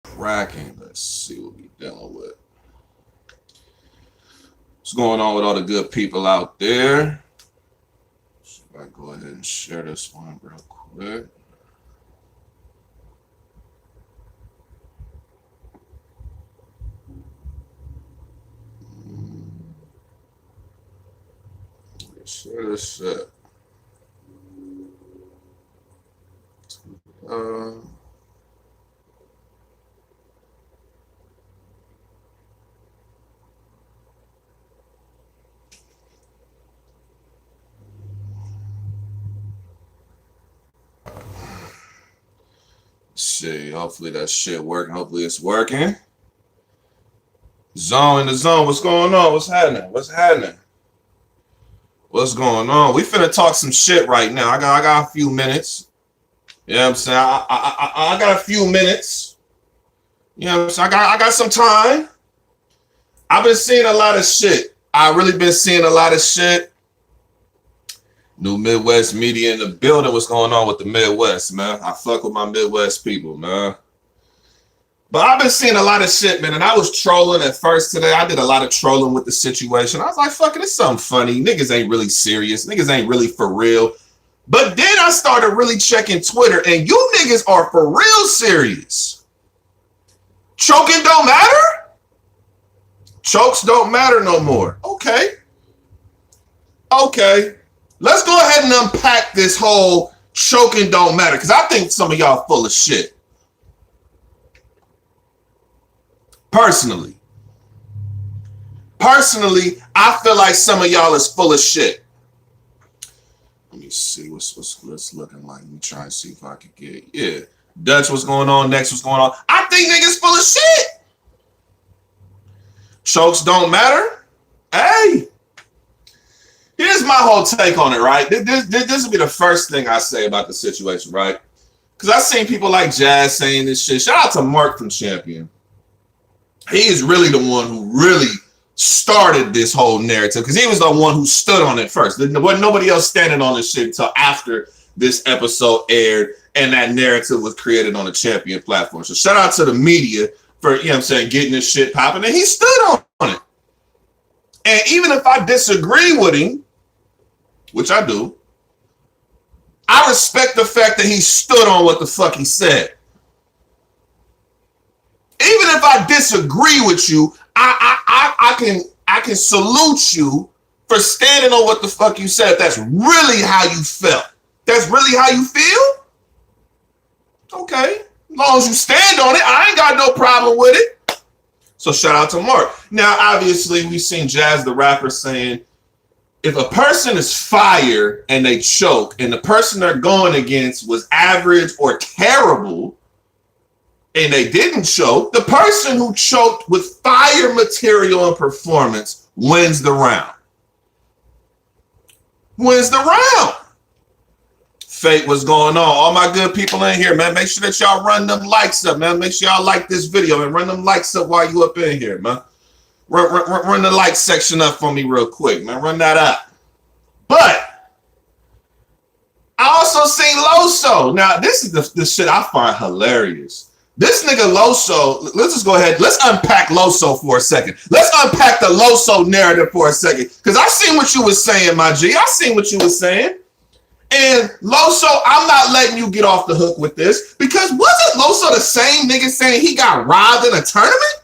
Cracking. Let's see what we dealing with. What's going on with all the good people out there? So I go ahead and share this one real quick. Share this shit. Uh, see, hopefully that shit working. Hopefully it's working. Zone in the zone. What's going on? What's happening? What's happening? What's going on? We finna talk some shit right now. I got a few minutes. You know what I'm saying? I got a few minutes. You know what I'm saying? I got some time. I've been seeing a lot of shit. I really been seeing a lot of shit. New Midwest media in the building. What's going on with the Midwest, man? I fuck with my Midwest people, man. But I've been seeing a lot of shit, man. And I was trolling at first today. I did a lot of trolling with the situation. I was like, fuck it, it's something funny. Niggas ain't really serious. Niggas ain't really for real. But then I started really checking Twitter, and you niggas are for real serious. Choking don't matter? Chokes don't matter no more. Okay. Okay. Let's go ahead and unpack this whole choking don't matter, because I think some of y'all full of shit. Personally, I feel like some of y'all is full of shit. Let me see what's looking like. Let me try and see if I can get, yeah. Dutch, what's going on? Next, what's going on? I think niggas full of shit. Chokes don't matter. Hey, here's my whole take on it, right? This will be the first thing I say about the situation, right? Because I've seen people like Jazz saying this shit. Shout out to Mark from Champion. He is really the one who really started this whole narrative, because he was the one who stood on it first. There wasn't nobody else standing on this shit until after this episode aired and that narrative was created on the Champion platform. So shout out to the media for, you know what I'm saying, getting this shit popping. And he stood on it. And even if I disagree with him, which I do, I respect the fact that he stood on what the fuck he said. Even if I disagree with you, I can salute you for standing on what the fuck you said. If that's really how you felt. That's really how you feel? Okay. As long as you stand on it, I ain't got no problem with it. So shout out to Mark. Now, obviously, we've seen Jazz the rapper saying, if a person is fire and they choke, and the person they're going against was average or terrible, and they didn't choke, the person who choked with fire material and performance wins the round. Wins the round. Fate, what's going on? All my good people in here, man. Make sure that y'all run them likes up, man. Make sure y'all like this video and run them likes up while you up in here, man. Run the like section up for me real quick, man. Run that up. But I also seen Loso. Now, this is the shit I find hilarious. This nigga Loso, let's just go ahead. Let's unpack Loso for a second. Let's unpack the Loso narrative for a second. Because I seen what you was saying, my G. I seen what you was saying. And Loso, I'm not letting you get off the hook with this. Because wasn't Loso the same nigga saying he got robbed in a tournament?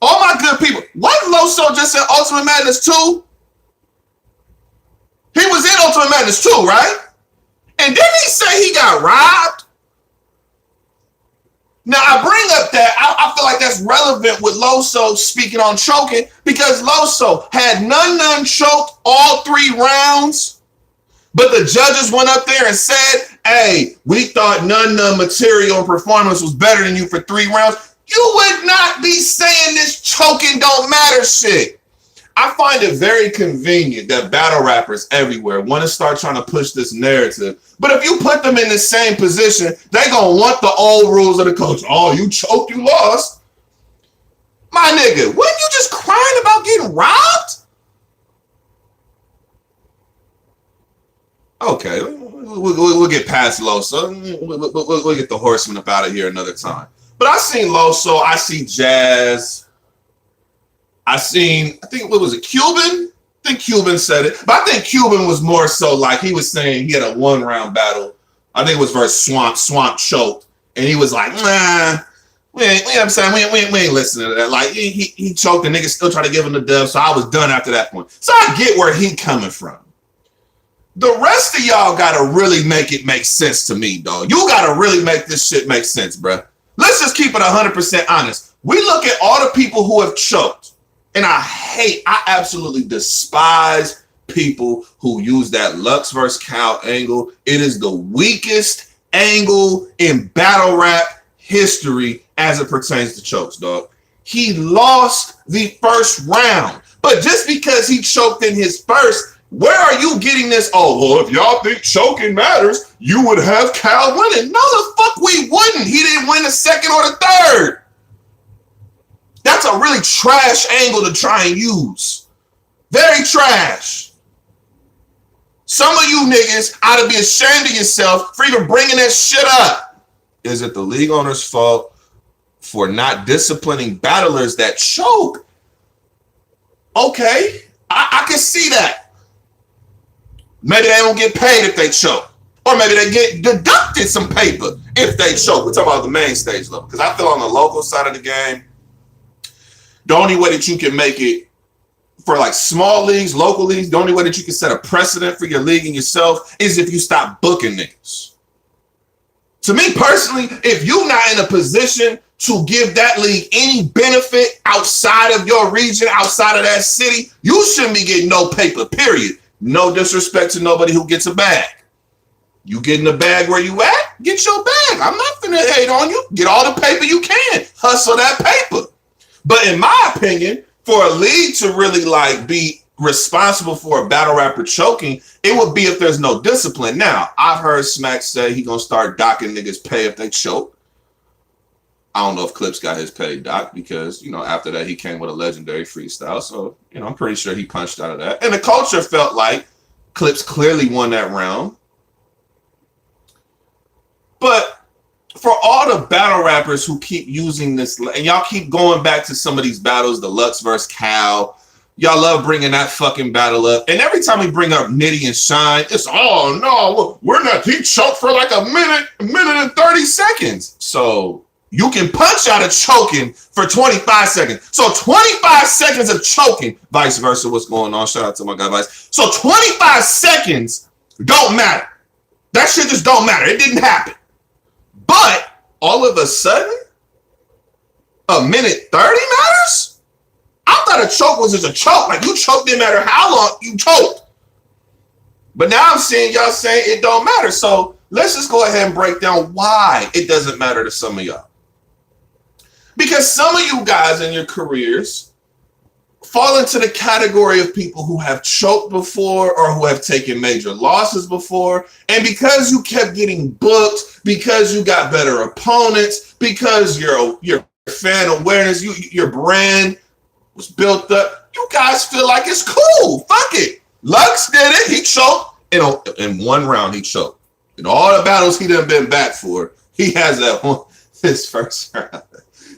All my good people. Wasn't Loso just in Ultimate Madness 2? He was in Ultimate Madness 2, right? And didn't he say he got robbed? Now, I bring up that, I feel like that's relevant with Loso speaking on choking, because Loso had none choked all 3 rounds, but the judges went up there and said, hey, we thought none material and performance was better than you for 3 rounds. You would not be saying this choking don't matter shit. I find it very convenient that battle rappers everywhere want to start trying to push this narrative. But if you put them in the same position, they going to want the old rules of the coach. Oh, you choked, you lost. My nigga, weren't you just crying about getting robbed? Okay, we'll get past Loso. We'll get the horseman up out of here another time. But I seen Loso. I see Jazz. I think, what was it, Cuban? I think Cuban said it. But I think Cuban was more so like he was saying he had a 1-round battle. I think it was versus Swamp choked. And he was like, nah, we ain't listening to that. Like, he choked and niggas still try to give him the dub. So I was done after that point. So I get where he coming from. The rest of y'all gotta really make it make sense to me, dog. You gotta really make this shit make sense, bruh. Let's just keep it 100% honest. We look at all the people who have choked, and I absolutely despise people who use that Lux versus Cal angle. It is the weakest angle in battle rap history as it pertains to chokes, dog. He lost the first round, but just because he choked in his first, where are you getting this? Oh, well, if y'all think choking matters, you would have Cal winning. No, the fuck we wouldn't. He didn't win the second or the third. That's a really trash angle to try and use. Very trash. Some of you niggas ought to be ashamed of yourself for even bringing that shit up. Is it the league owner's fault for not disciplining battlers that choke? Okay, I can see that. Maybe they don't get paid if they choke. Or maybe they get deducted some paper if they choke. We're talking about the main stage level. Because I feel on the local side of the game, the only way that you can make it for like small leagues, local leagues, the only way that you can set a precedent for your league and yourself is if you stop booking niggas. To me personally, if you're not in a position to give that league any benefit outside of your region, outside of that city, you shouldn't be getting no paper, period. No disrespect to nobody who gets a bag. You getting a bag where you at? Get your bag. I'm not finna hate on you. Get all the paper you can. Hustle that paper. But in my opinion, for a league to really like be responsible for a battle rapper choking, it would be if there's no discipline. Now, I've heard Smack say he gonna start docking niggas pay if they choke. I don't know if Clips got his pay docked because, after that he came with a legendary freestyle. So, I'm pretty sure he punched out of that. And the culture felt like Clips clearly won that round. But for all the battle rappers who keep using this, and y'all keep going back to some of these battles, the Lux versus Cal, y'all love bringing that fucking battle up. And every time we bring up Nitty and Shine, it's, oh no, we're not, he choked for like a minute and 30 seconds. So you can punch out of choking for 25 seconds. So 25 seconds of choking, vice versa, what's going on? Shout out to my guy Vice. So 25 seconds don't matter. That shit just don't matter. It didn't happen. But all of a sudden, a minute 30 matters? I thought a choke was just a choke. Like, you choked no matter how long you choked. But now I'm seeing y'all saying it don't matter. So let's just go ahead and break down why it doesn't matter to some of y'all. Because some of you guys in your careers fall into the category of people who have choked before or who have taken major losses before. And because you kept getting booked, because you got better opponents, because your fan awareness, your brand was built up, you guys feel like it's cool. Fuck it. Lux did it. He choked. In one round, he choked. In all the battles he done been back for, he has that one, his first round.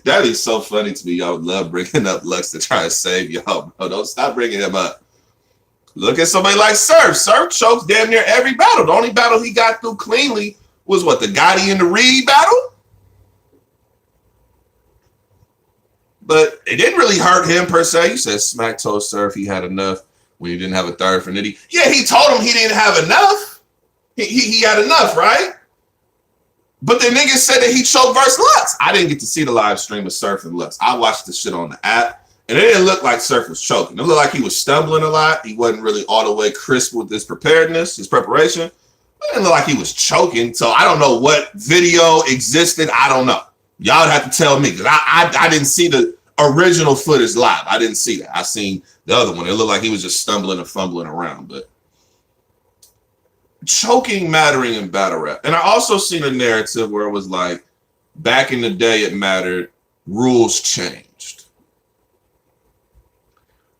That is so funny to me. Y'all would love bringing up Lux to try to save y'all, bro. Don't stop bringing him up. Look at somebody like Surf. Surf chokes damn near every battle. The only battle he got through cleanly was what, the Gotti and the Reed battle? But it didn't really hurt him per se. You said Smack told Surf he had enough when he didn't have a third for Nitty. Yeah, he told him he didn't have enough. He had enough, right? But the nigga said that he choked versus Lux. I didn't get to see the live stream of Surf and Lux. I watched the shit on the app, and it didn't look like Surf was choking. It looked like he was stumbling a lot. He wasn't really all the way crisp with his preparedness, his preparation. It didn't look like he was choking. So I don't know what video existed. I don't know. Y'all would have to tell me, because I didn't see the original footage live. I didn't see that. I seen the other one. It looked like he was just stumbling and fumbling around, but choking mattering in battle rap. And I also seen a narrative where it was like, back in the day it mattered, rules changed.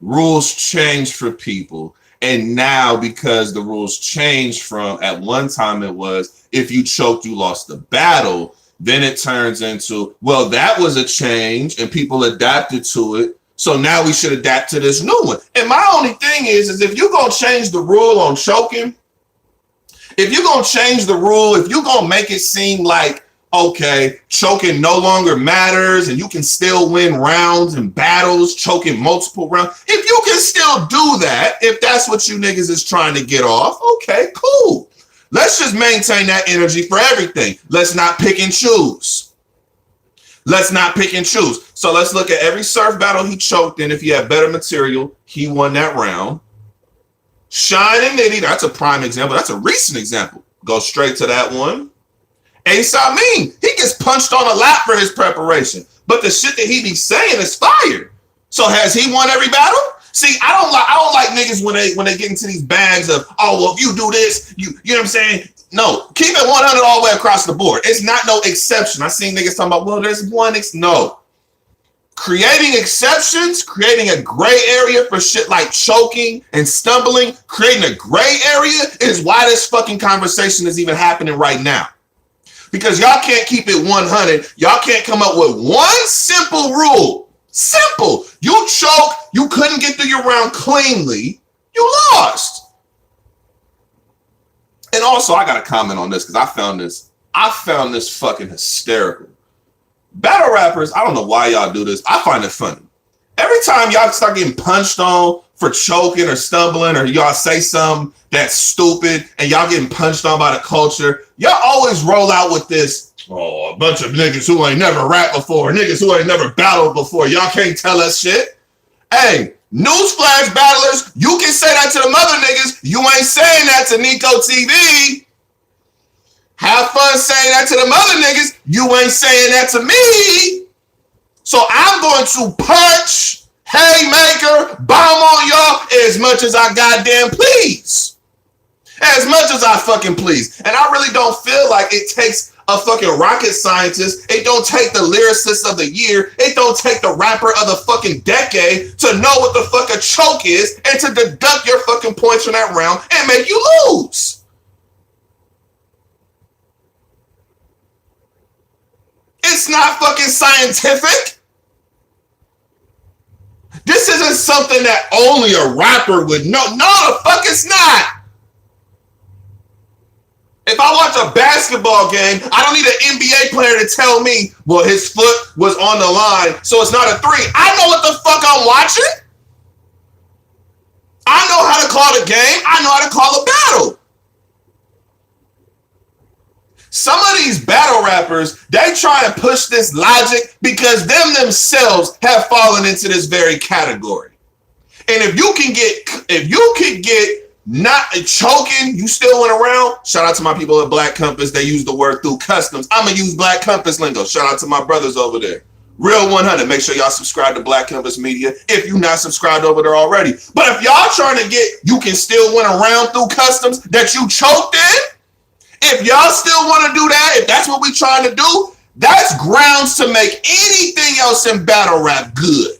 Rules changed for people. And now, because the rules changed from at one time it was if you choked, you lost the battle. Then it turns into, well, that was a change and people adapted to it. So now we should adapt to this new one. And my only thing is if you're going to change the rule on choking, if you're going to change the rule, if you're going to make it seem like, okay, choking no longer matters and you can still win rounds and battles, choking multiple rounds. If you can still do that, if that's what you niggas is trying to get off, okay, cool. Let's just maintain that energy for everything. Let's not pick and choose. Let's not pick and choose. So let's look at every surf battle he choked in. If he had better material, he won that round. Shine and Nitty, that's a prime example. That's a recent example. Go straight to that one. Ace Amin, he gets punched on a lot for his preparation, but the shit that he be saying is fire. So has he won every battle? See, I don't like niggas when they get into these bags of, oh, well, if you do this, you know what I'm saying? No, keep it 100 all the way across the board. It's not no exception. I seen niggas talking about, well, there's one. No. Creating exceptions, creating a gray area for shit like choking and stumbling, creating a gray area is why this fucking conversation is even happening right now. Because y'all can't keep it 100. Y'all can't come up with one simple rule. Simple. You choke. You couldn't get through your round cleanly. You lost. And also, I got to comment on this because I found this fucking hysterical. Battle rappers, I don't know why y'all do this. I find it funny. Every time y'all start getting punched on for choking or stumbling, or y'all say something that's stupid and y'all getting punched on by the culture, y'all always roll out with this, oh, a bunch of niggas who ain't never rapped before, niggas who ain't never battled before. Y'all can't tell us shit. Hey, newsflash battlers, you can say that to the mother niggas. You ain't saying that to Nico TV. Have fun saying that to the mother niggas. You ain't saying that to me. So I'm going to punch, haymaker, bomb on y'all as much as I goddamn please. As much as I fucking please. And I really don't feel like it takes a fucking rocket scientist. It don't take the lyricist of the year. It don't take the rapper of the fucking decade to know what the fuck a choke is and to deduct your fucking points from that round and make you lose. It's not fucking scientific. This isn't something that only a rapper would know. No, the fuck it's not. If I watch a basketball game, I don't need an NBA player to tell me, well, his foot was on the line, so it's not a three. I know what the fuck I'm watching. I know how to call the game. I know how to call a battle. Some of these battle rappers, they try and push this logic because themselves have fallen into this very category. And if you can get not choking, you still went around. Shout out to my people at Black Compass. They use the word through customs. I'm going to use Black Compass lingo. Shout out to my brothers over there. Real 100. Make sure y'all subscribe to Black Compass Media if you're not subscribed over there already. But if y'all trying to get, you can still win around through customs that you choked in. If y'all still want to do that, if that's what we trying to do, that's grounds to make anything else in battle rap good.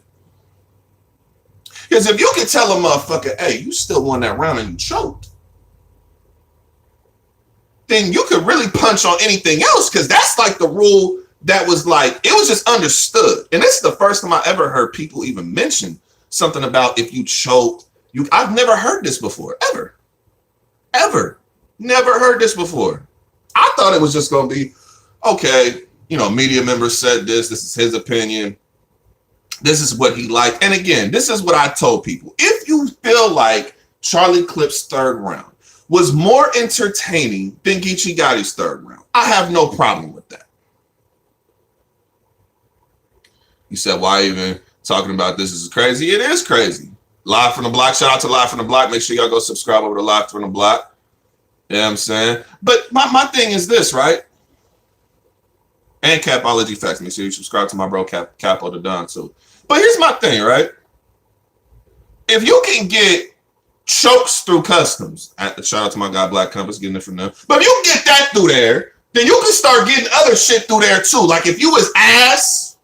Because if you can tell a motherfucker, hey, you still won that round and you choked, then you could really punch on anything else, because that's like the rule that was like, it was just understood. And this is the first time I ever heard people even mention something about if you choked. I've never heard this before, ever. Never heard this before. I thought it was just going to be, okay, media members said this is his opinion. This is what he liked. And again, this is what I told people. If you feel like Charlie Clip's third round was more entertaining than Geechee Gotti's third round, I have no problem with that. You said, why even talking about this is crazy? It is crazy. Live from the Block. Shout out to Live from the Block. Make sure y'all go subscribe over to Live from the Block. You know what I'm saying? But my thing is this, right? And Capology Facts. Make sure you subscribe to my bro Capo the Don too. But here's my thing, right? If you can get chokes through customs, shout out to my guy Black Compass, getting it from them. But if you can get that through there, then you can start getting other shit through there too. Like if you was ass,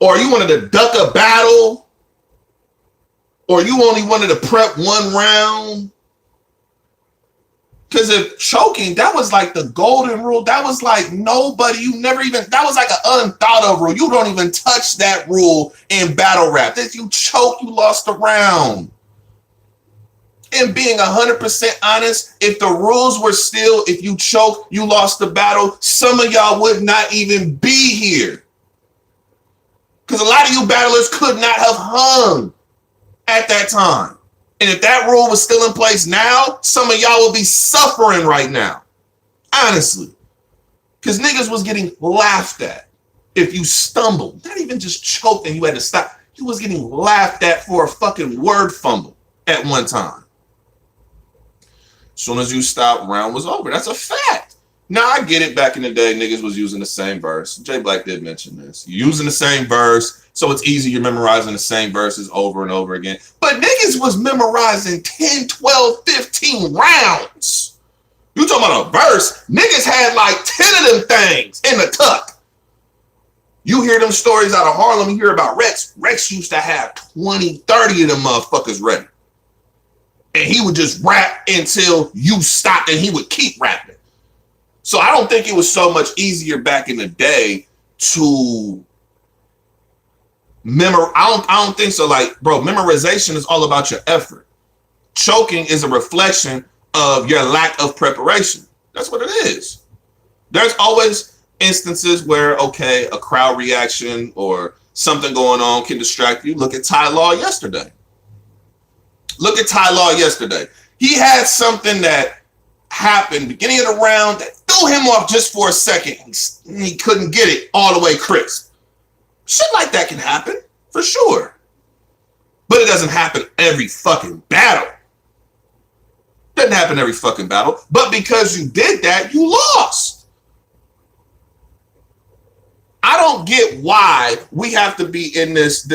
or you wanted to duck a battle, Or you only wanted to prep one round? Because if choking, that was like the golden rule. That was like nobody, you never even, that was like an unthought of rule. You don't even touch that rule in battle rap. If you choke, you lost the round. And being 100% honest, if the rules were still, if you choke, you lost the battle, some of y'all would not even be here. Because a lot of you battlers could not have hung at that time. And if that rule was still in place now, some of y'all would be suffering right now. Honestly. Because niggas was getting laughed at if you stumbled. Not even just choked and you had to stop. You was getting laughed at for a fucking word fumble at one time. As soon as you stopped, round was over. That's a fact. Now, I get it. Back in the day, niggas was using the same verse. Jay Black did mention this. You're using the same verse, so it's easy. You're memorizing the same verses over and over again. But niggas was memorizing 10, 12, 15 rounds. You talking about a verse? Niggas had like 10 of them things in the tuck. You hear them stories out of Harlem, you hear about Rex. Rex used to have 20, 30 of them motherfuckers ready. And he would just rap until you stopped and he would keep rapping. So I don't think it was so much easier back in the day to I don't think so. Like, bro, memorization is all about your effort. Choking is a reflection of your lack of preparation. That's what it is. There's always instances where, okay, a crowd reaction or something going on can distract you. Look at Ty Law yesterday. He had something that happened beginning of the round that threw him off just for a second. He couldn't get it all the way crisp. Shit like that can happen, for sure. But it doesn't happen every fucking battle. Doesn't happen every fucking battle. But because you did that, you lost. I don't get why we have to be in this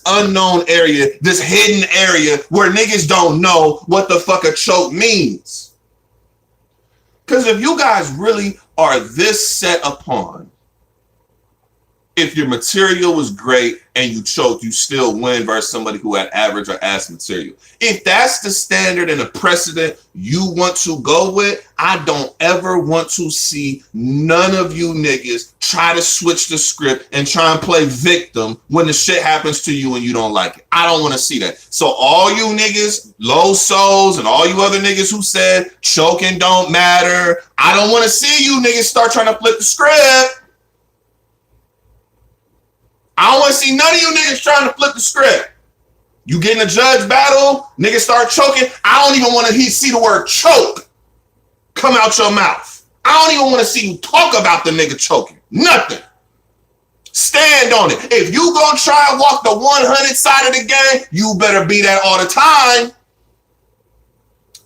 unknown area, this hidden area where niggas don't know what the fuck a choke means. Because if you guys really are this set upon, if your material was great and you choked, you still win versus somebody who had average or ass material. If that's the standard and the precedent you want to go with, I don't ever want to see none of you niggas try to switch the script and try and play victim when the shit happens to you and you don't like it. I don't want to see that. So all you niggas, low souls, and all you other niggas who said choking don't matter, I don't want to see you niggas start trying to flip the script. I don't want to see none of you niggas trying to flip the script. You get in a judge battle, niggas start choking. I don't even want to see the word choke come out your mouth. I don't even want to see you talk about the nigga choking. Nothing. Stand on it. If you gonna try and walk the 100 side of the game, you better be that all the time.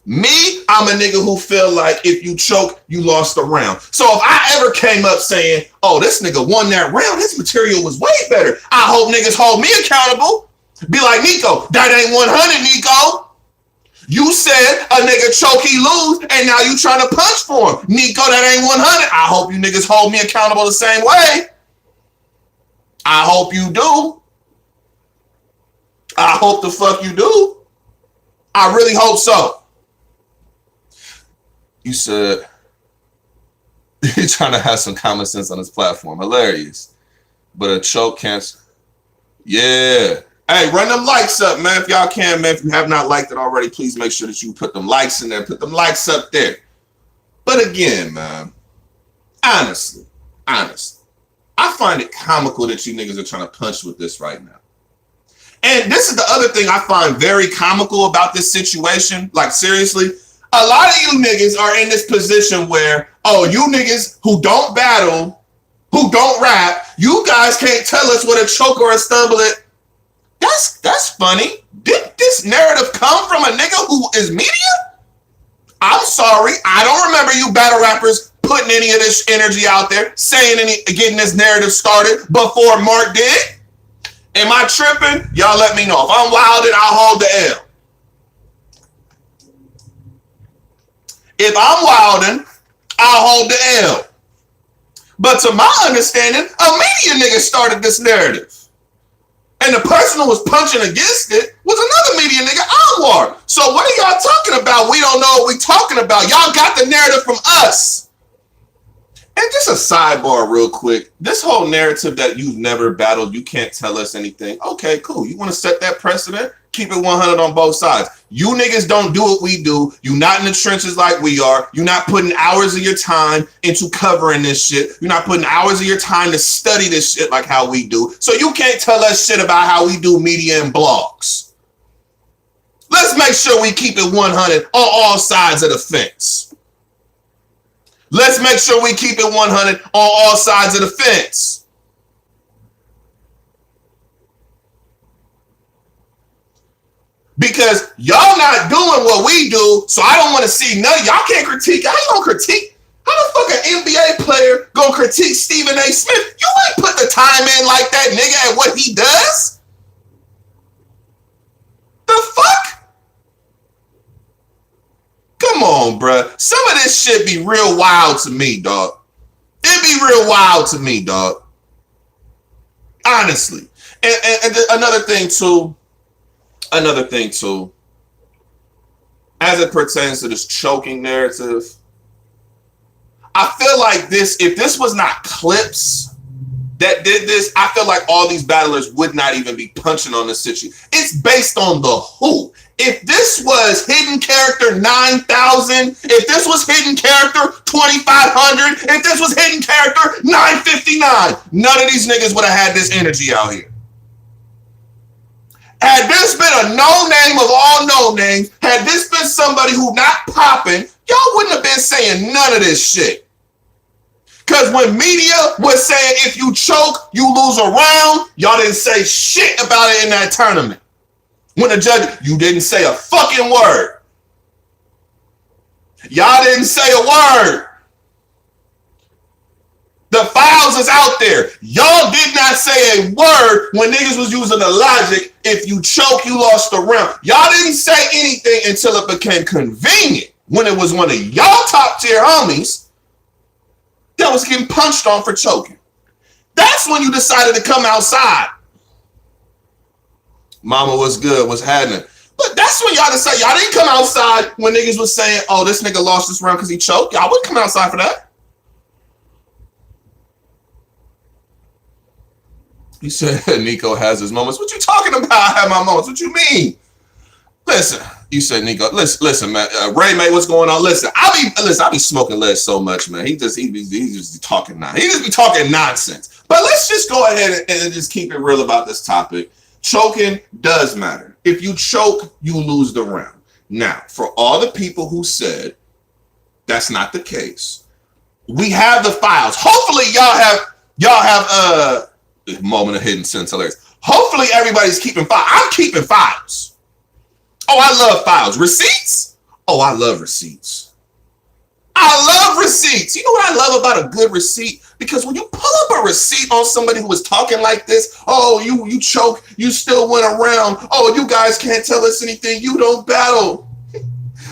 Me, I'm a nigga who feel like if you choke, you lost the round. So if I ever came up saying, oh, this nigga won that round, his material was way better, I hope niggas hold me accountable. Be like, Nico, that ain't 100, Nico. You said a nigga choke, he lose, and now you trying to punch for him. Nico, that ain't 100. I hope you niggas hold me accountable the same way. I hope you do. I hope the fuck you do. I really hope so. You said he's trying to have some common sense on his platform. Hilarious. But a choke can't. Yeah. Hey, run them likes up, man. If y'all can, man. If you have not liked it already, please make sure that you put them likes in there. Put them likes up there. But again, man, honestly, I find it comical that you niggas are trying to punch with this right now. And this is the other thing I find very comical about this situation. Like, seriously, a lot of you niggas are in this position where, oh, you niggas who don't battle, who don't rap, you guys can't tell us what a choke or a stumble is. That's funny. Did this narrative come from a nigga who is media? I'm sorry. I don't remember you battle rappers putting any of this energy out there, getting this narrative started before Mark did. Am I tripping? Y'all let me know. If I'm wilding, I'll hold the L. If I'm wilding, I'll hold the L. But to my understanding, a media nigga started this narrative. And the person who was punching against it was another media nigga, Anwar. So what are y'all talking about? We don't know what we talking about. Y'all got the narrative from us. And just a sidebar real quick. This whole narrative that you've never battled, you can't tell us anything. Okay, cool. You want to set that precedent? Keep it 100 on both sides. You niggas don't do what we do. You not in the trenches like we are. You're not putting hours of your time into covering this shit. You're not putting hours of your time to study this shit like how we do. So you can't tell us shit about how we do media and blogs. Let's make sure we keep it 100 on all sides of the fence. Let's make sure we keep it 100 on all sides of the fence. Because y'all not doing what we do, so I don't want to see none of y'all can't critique. How you gonna critique? How the fuck an NBA player gonna critique Stephen A. Smith? You ain't put the time in like that nigga at what he does. The fuck? Come on, bruh. Some of this shit be real wild to me, dog. It be real wild to me, dog. Honestly. And another thing too, as it pertains to this choking narrative, I feel like this, if this was not clips that did this, I feel like all these battlers would not even be punching on this situation. It's based on the who. If this was hidden character 9,000, if this was hidden character 2,500, if this was hidden character 959, none of these niggas would have had this energy out here. Had this been a no name of all no names, had this been somebody who not popping, y'all wouldn't have been saying none of this shit. Because when media was saying if you choke, you lose a round, y'all didn't say shit about it in that tournament. When the judge, you didn't say a fucking word. Y'all didn't say a word. The files is out there. Y'all did not say a word when niggas was using the logic. If you choke, you lost the round. Y'all didn't say anything until it became convenient. When it was one of y'all top tier homies that was getting punched on for choking. That's when you decided to come outside. Mama was good, was happening. But that's when y'all decided. Y'all didn't come outside when niggas was saying, oh, this nigga lost this round because he choked. Y'all wouldn't come outside for that. You said Nico has his moments. What you talking about? I have my moments. What you mean? Listen, you said Nico. Listen, man. Ray, man, what's going on? Listen, I be smoking lead so much, man. He just talking nonsense. He just be talking nonsense. But let's just go ahead and just keep it real about this topic. Choking does matter. If you choke, you lose the round. Now, for all the people who said that's not the case, we have the files. Hopefully, y'all have moment of hidden sense hilarious. Hopefully everybody's keeping files. I'm keeping files. Oh, I love files. Receipts? Oh, I love receipts. I love receipts. You know what I love about a good receipt? Because when you pull up a receipt on somebody who was talking like this, oh, you choke, you still went around. Oh, you guys can't tell us anything. You don't battle.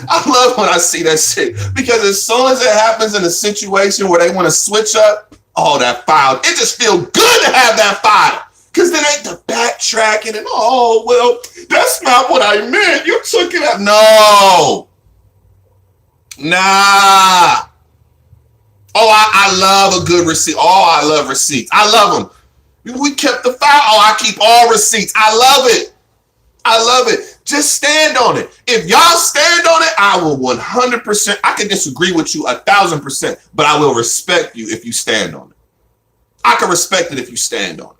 I love when I see that shit. Because as soon as it happens in a situation where they want to switch up, oh, that file. It just feels good to have that file. Because then ain't the backtracking and, oh, well, that's not what I meant. You took it out. No. Nah. Oh, I love a good receipt. Oh, I love receipts. I love them. We kept the file. Oh, I keep all receipts. I love it. I love it. Just stand on it. If y'all stand on it, I will 100%. I can disagree with you 1,000%, but I will respect you if you stand on it. I can respect it if you stand on it.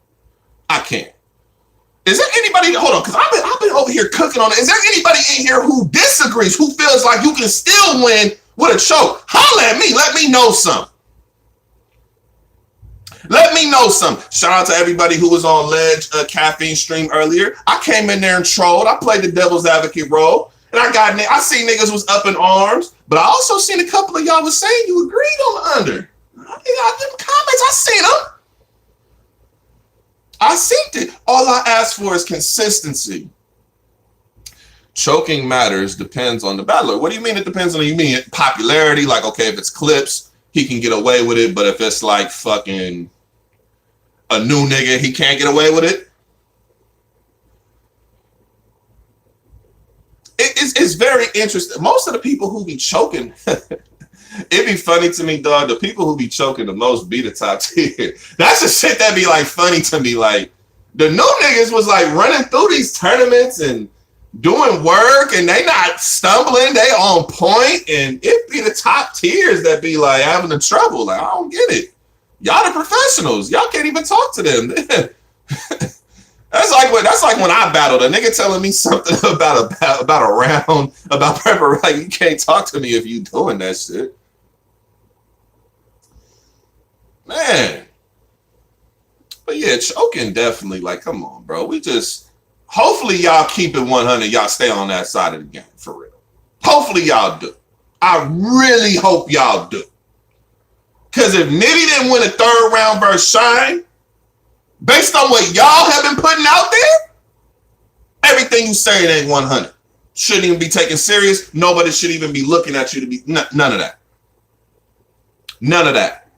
I can't. Is there anybody? Hold on, because I've been over here cooking on it. Is there anybody in here who disagrees, who feels like you can still win with a choke? Holla at me. Let me know something. Let me know something. Shout out to everybody who was on Ledge Caffeine stream earlier. I came in there and trolled. I played the devil's advocate role. And I seen niggas was up in arms. But I also seen a couple of y'all was saying you agreed on the under. I them comments. I seen them. I seen it. All I ask for is consistency. Choking matters depends on the battler. What do you mean it depends on? You mean popularity? Like, okay, if it's clips, he can get away with it. But if it's like fucking a new nigga, he can't get away with it. very interesting. Most of the people who be choking, it'd be funny to me, dog. The people who be choking the most be the top tier. That's the shit that be like funny to me. Like the new niggas was like running through these tournaments and doing work, and they not stumbling. They on point, and it be the top tiers that be like having the trouble. Like I don't get it. Y'all the professionals. Y'all can't even talk to them. That's like when I battled a nigga telling me something about a round, about prepper. Like you can't talk to me if you doing that shit. Man. But yeah, choking definitely, like, come on, bro. We just, hopefully y'all keep it 100. Y'all stay on that side of the game, for real. Hopefully y'all do. I really hope y'all do. Because if Nitty didn't win a third round versus Shine, based on what y'all have been putting out there, everything you saying ain't 100. Shouldn't even be taken serious. Nobody should even be looking at you to be, none of that. None of that.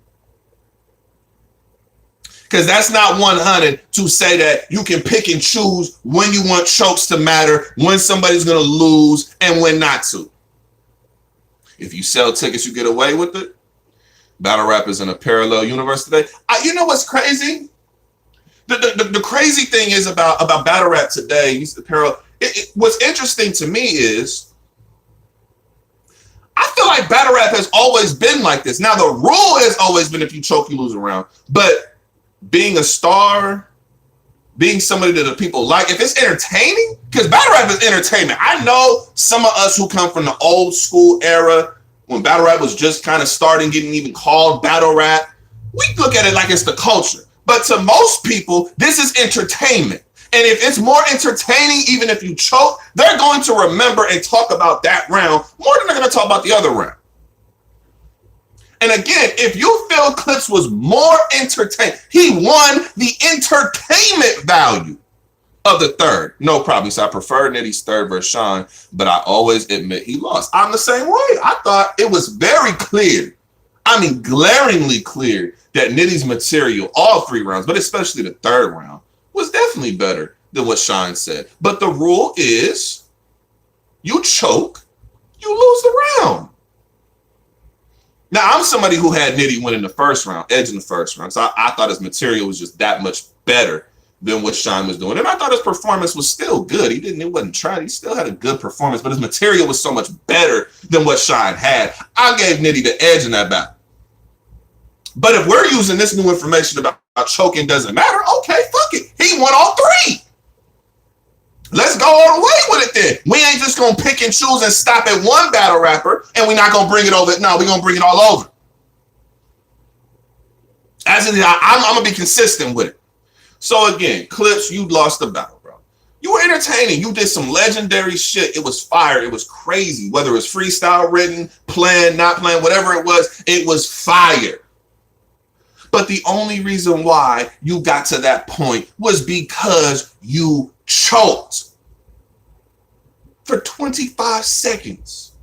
Because that's not 100 to say that you can pick and choose when you want chokes to matter, when somebody's going to lose, and when not to. If you sell tickets, you get away with it. Battle rap is in a parallel universe today. You know what's crazy? The crazy thing is about battle rap today. What's interesting to me is I feel like battle rap has always been like this. Now, the rule has always been if you choke, you lose a round. But being a star, being somebody that the people like, if it's entertaining, because battle rap is entertainment. I know some of us who come from the old school era, when battle rap was just kind of starting, getting even called battle rap, we look at it like it's the culture. But to most people, this is entertainment. And if it's more entertaining, even if you choke, they're going to remember and talk about that round more than they're going to talk about the other round. And again, if you feel Clips was more entertaining, he won the entertainment value of the third. No problem. So I prefer Nitty's third versus Sean, but I always admit he lost. I'm the same way. I thought it was very clear. I mean, glaringly clear that Nitty's material, all three rounds, but especially the third round, was definitely better than what Sean said. But the rule is you choke, you lose the round. Now, I'm somebody who had Nitty winning the first round, edging the first round. So I thought his material was just that much better than what Sean was doing. And I thought his performance was still good. He wasn't trying. He still had a good performance, but his material was so much better than what Sean had. I gave Nitty the edge in that battle. But if we're using this new information about choking doesn't matter, okay, fuck it. He won all three. Let's go all the way with it then. We ain't just going to pick and choose and stop at one battle rapper and we're not going to bring it over. No, we're going to bring it all over. As in, I'm going to be consistent with it. So again, Clips, you lost the battle, bro. You were entertaining. You did some legendary shit. It was fire. It was crazy. Whether it was freestyle written, planned, not planned, whatever it was fire. But the only reason why you got to that point was because you choked for 25 seconds.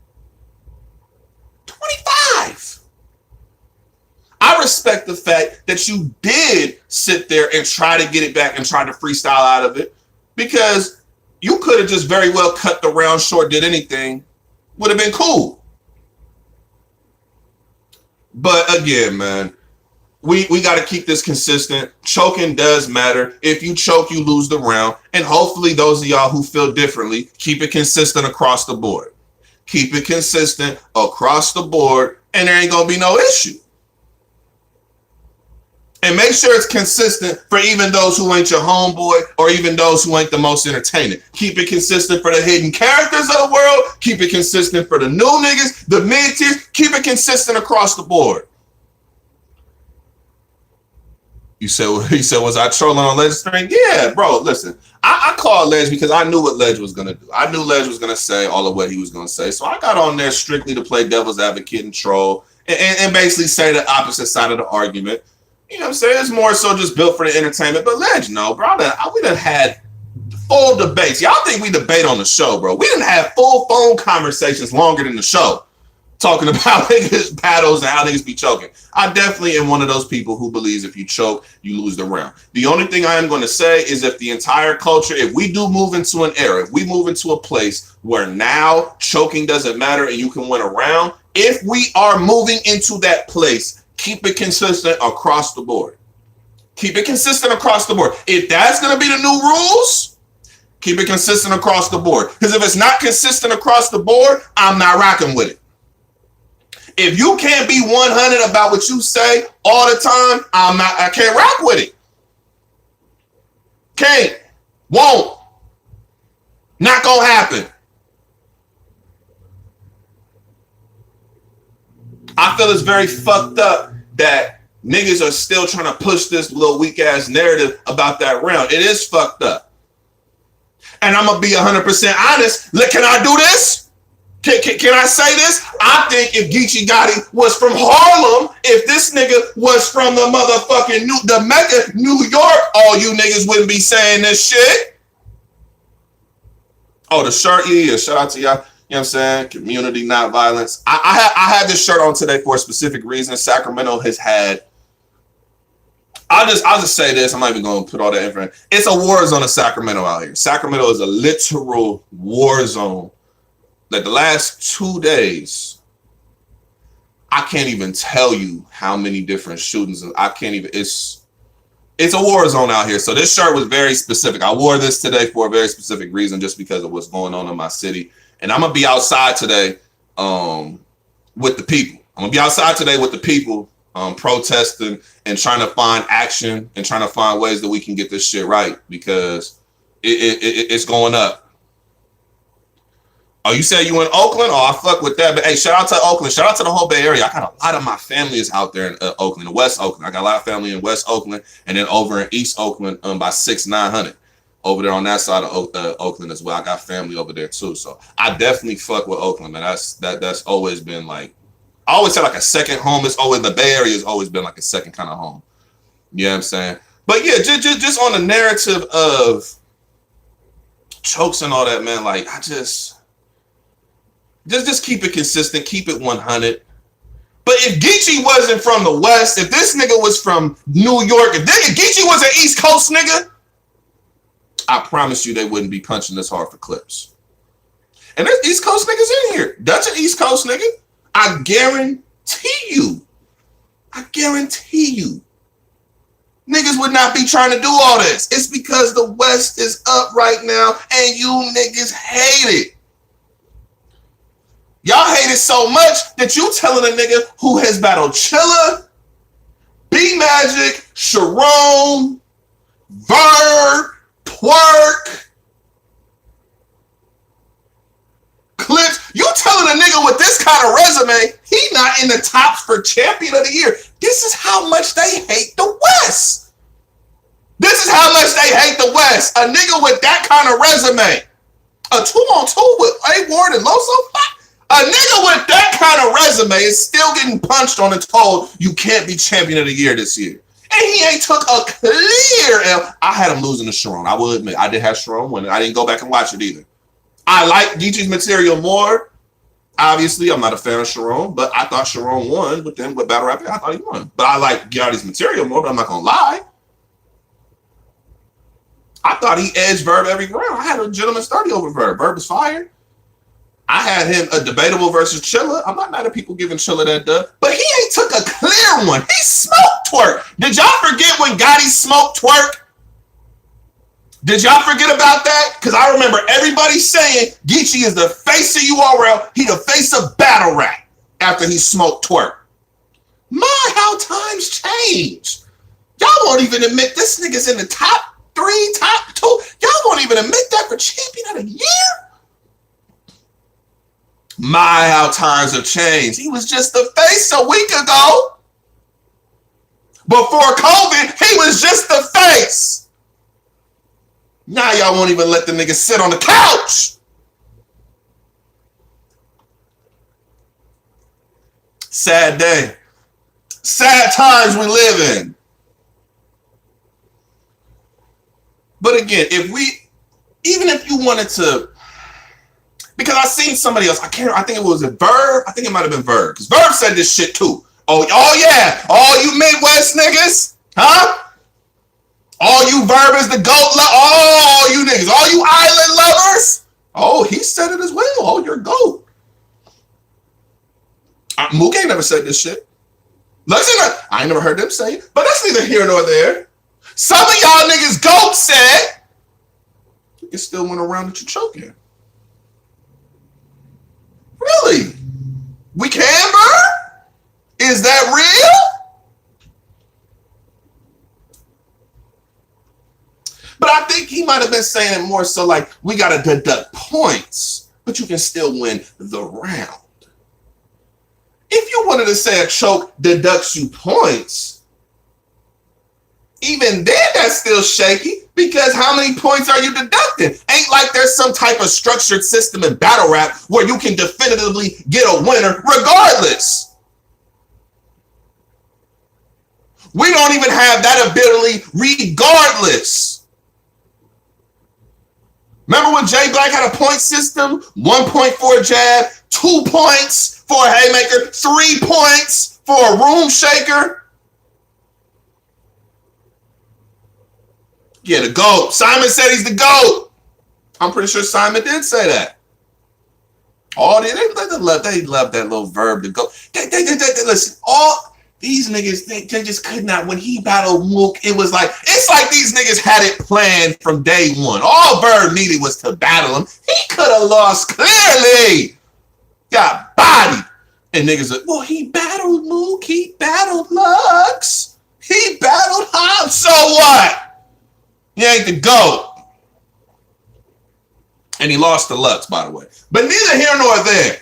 25. I respect the fact that you did sit there and try to get it back and try to freestyle out of it, because you could have just very well cut the round short, did anything, would have been cool. But again, man, we got to keep this consistent. Choking does matter. If you choke, you lose the round. And hopefully those of y'all who feel differently, keep it consistent across the board. Keep it consistent across the board, and there ain't going to be no issue. And make sure it's consistent for even those who ain't your homeboy or even those who ain't the most entertaining. Keep it consistent for the hidden characters of the world. Keep it consistent for the new niggas, the mid-tiers. Keep it consistent across the board. He said, was I trolling on Ledge String? Yeah, bro, listen. I called Ledge because I knew what Ledge was going to do. I knew Ledge was going to say all of what he was going to say. So I got on there strictly to play devil's advocate and troll and basically say the opposite side of the argument. You know what I'm saying? It's more so just built for the entertainment. But Ledge, no, bro, we done had full debates. Y'all think we debate on the show, bro. We didn't have full phone conversations longer than the show. talking about niggas battles and how niggas be choking. I definitely am one of those people who believes if you choke, you lose the round. The only thing I am going to say is if the entire culture, if we do move into an era, if we move into a place where now choking doesn't matter and you can win a round, if we are moving into that place, keep it consistent across the board. Keep it consistent across the board. If that's going to be the new rules, keep it consistent across the board. Because if it's not consistent across the board, I'm not rocking with it. If you can't be 100 about what you say all the time, I can't rock with it. Can't. Won't. Not gonna happen. I feel it's very fucked up that niggas are still trying to push this little weak ass narrative about that round. It is fucked up. And I'm gonna be 100% honest. Can I do this? Can I say this? I think if Geechee Gotti was from Harlem, if this nigga was from the motherfucking the Mecca, New York, all you niggas wouldn't be saying this shit. Oh, the shirt, yeah. Shout out to y'all. You know what I'm saying? Community, not violence. I had this shirt on today for a specific reason. Sacramento has had. I'll just say this. I'm not even going to put all that info in. It's a war zone in Sacramento out here. Sacramento is a literal war zone. Like the last 2 days, I can't even tell you how many different shootings. I can't even. It's a war zone out here. So this shirt was very specific. I wore this today for a very specific reason, just because of what's going on in my city. And I'm gonna be outside today, with the people. I'm gonna be outside today with the people, protesting and trying to find action and trying to find ways that we can get this shit right, because it's going up. Oh, you said you in Oakland? Oh, I fuck with that. But hey, shout out to Oakland. Shout out to the whole Bay Area. I got a lot of my family is out there in Oakland, in West Oakland. I got a lot of family in West Oakland, and then over in East Oakland, by 6-900. Over there on that side of Oakland as well. I got family over there too. So I definitely fuck with Oakland, man. That's always been like, I always say like a second home. It's always, the Bay Area has always been like a second kind of home. You know what I'm saying? But yeah, just on the narrative of chokes and all that, man. Like I just keep it consistent, keep it 100. But if Geechee wasn't from the West, if this nigga was from New York, if Geechee was an East Coast nigga, I promise you they wouldn't be punching this hard for clips. And there's East Coast niggas in here. That's an East Coast nigga. I guarantee you. Niggas would not be trying to do all this. It's because the West is up right now and you niggas hate it. Y'all hate it so much that you telling a nigga who has battled Chilla, B-Magic, Sharon, Verb, Twerk, Clips, you telling a nigga with this kind of resume, he not in the tops for champion of the year. This is how much they hate the West. This is how much they hate the West. A nigga with that kind of resume. A 2-on-2 with A. Ward and Loso. A nigga with that kind of resume is still getting punched on and told you can't be champion of the year this year. And he ain't took a clear L. I had him losing to Sharon. I will admit, I did have Sharon winning. I didn't go back and watch it either. I like Geechee's material more. Obviously, I'm not a fan of Sharon, but I thought Sharon won. But then with battle rapping, I thought he won. But I like Gotti's material more, but I'm not going to lie. I thought he edged Verb every round. I had a gentleman study over Verb. Verb is fired. I had him a debatable versus Chilla. I'm not mad at people giving Chilla that dub, but he ain't took a clear one. He smoked Twerk. Did y'all forget when Gotti smoked Twerk? Did y'all forget about that? Because I remember everybody saying Geechee is the face of URL. He the face of battle rap after he smoked Twerk. My, how times change. Y'all won't even admit this nigga's in the top 3, top 2. Y'all won't even admit that for champion of the year? My, how times have changed. He was just the face a week ago. Before COVID, he was just the face. Now y'all won't even let the nigga sit on the couch. Sad day. Sad times we live in. But again, even if you wanted to, Because I seen somebody else. I think it was a Verb. I think it might have been Verb. Because Verb said this shit too. Oh yeah. All you Midwest niggas, huh? All you Verb is the GOAT. All you niggas. All you island lovers. Oh, he said it as well. Oh, you're GOAT. Mook ain't never said this shit. Listen, I ain't never heard them say it. But that's neither here nor there. Some of y'all niggas GOAT said you can still win a round that you're choking. Really? We can, bro? Is that real? But I think he might have been saying it more so like we got to deduct points, but you can still win the round. If you wanted to say a choke deducts you points, even then that's still shaky because how many points are you deducting? Ain't like there's some type of structured system in battle rap where you can definitively get a winner regardless. We don't even have that ability regardless. Remember when Jay Black had a point system? 1 point for a jab, 2 points for a haymaker, 3 points for a room shaker. Yeah, the GOAT. Simon said he's the GOAT. I'm pretty sure Simon did say that. Oh, they love that little Verb, the GOAT. They listen, all these niggas, they just could not. When he battled Mook, it's like these niggas had it planned from day one. All Verb needed was to battle him. He could have lost clearly. Got bodied. And niggas like, well, he battled Mook. He battled Lux. He battled Hobbs. So what? He ain't the GOAT. And he lost to Lux, by the way. But neither here nor there.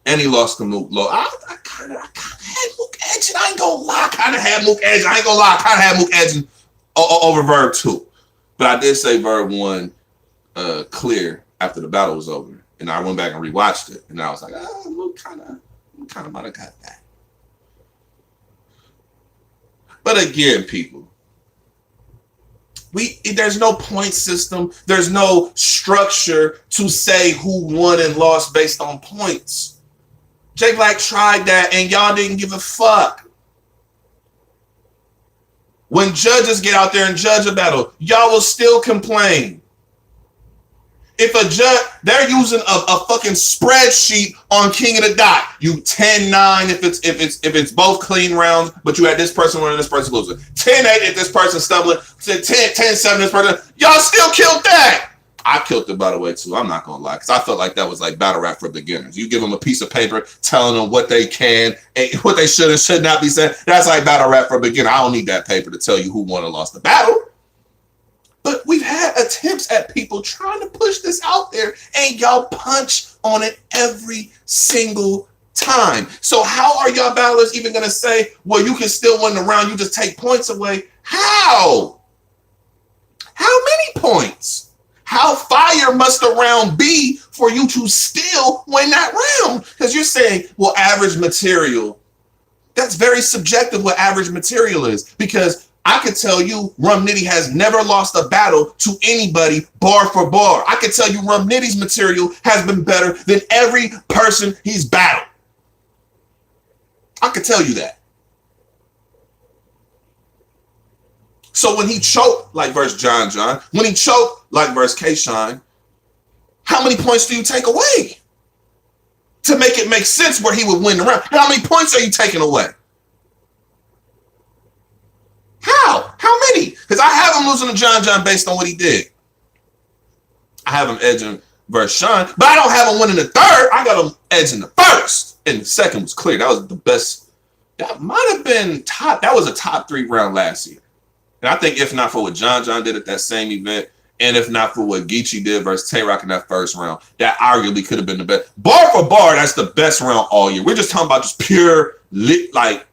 And he lost to Mook Low. I kind of had Mook edging. I ain't gonna lie. I kind of had Mook edging. I ain't gonna lie. I kind of had Mook edging over Verb 2. But I did say Verb 1 clear after the battle was over. And I went back and rewatched it. And I was like, Mook kind of might have got that. But again, people, there's no point system. There's no structure to say who won and lost based on points. Jay Black tried that and y'all didn't give a fuck. When judges get out there and judge a battle, y'all will still complain. If a judge, they're using a fucking spreadsheet on King of the Dot. You 10-9 if it's both clean rounds, but you had this person winning, this person losing. 10-8 if this person stumbling. 10-7 this person. Y'all still killed that. I killed it, by the way, too. I'm not gonna lie, because I felt like that was like battle rap for beginners. You give them a piece of paper telling them what they can, and what they should and should not be saying. That's like battle rap for beginners. I don't need that paper to tell you who won or lost the battle. But we've had attempts at people trying to push this out there, and y'all punch on it every single time. So how are y'all battlers even going to say, well, you can still win the round, you just take points away? How? How many points? How fire must a round be for you to still win that round? Because you're saying, well, average material. That's very subjective what average material is, because I could tell you Rum Nitty has never lost a battle to anybody bar for bar. I could tell you Rum Nitty's material has been better than every person he's battled. I could tell you that. So when he choked like versus John, when he choked like versus K-Shine, how many points do you take away to make it make sense where he would win the round? How many points are you taking away? How many? Because I have him losing to John based on what he did. I have him edging versus Sean, but I don't have him winning the third. I got him edging the first. And the second was clear. That was the best. That might have been top. That was a top 3 round last year. And I think if not for what John did at that same event, and if not for what Geechee did versus Tay-Rock in that first round, that arguably could have been the best. Bar for bar, that's the best round all year. We're just talking about just pure lyricism.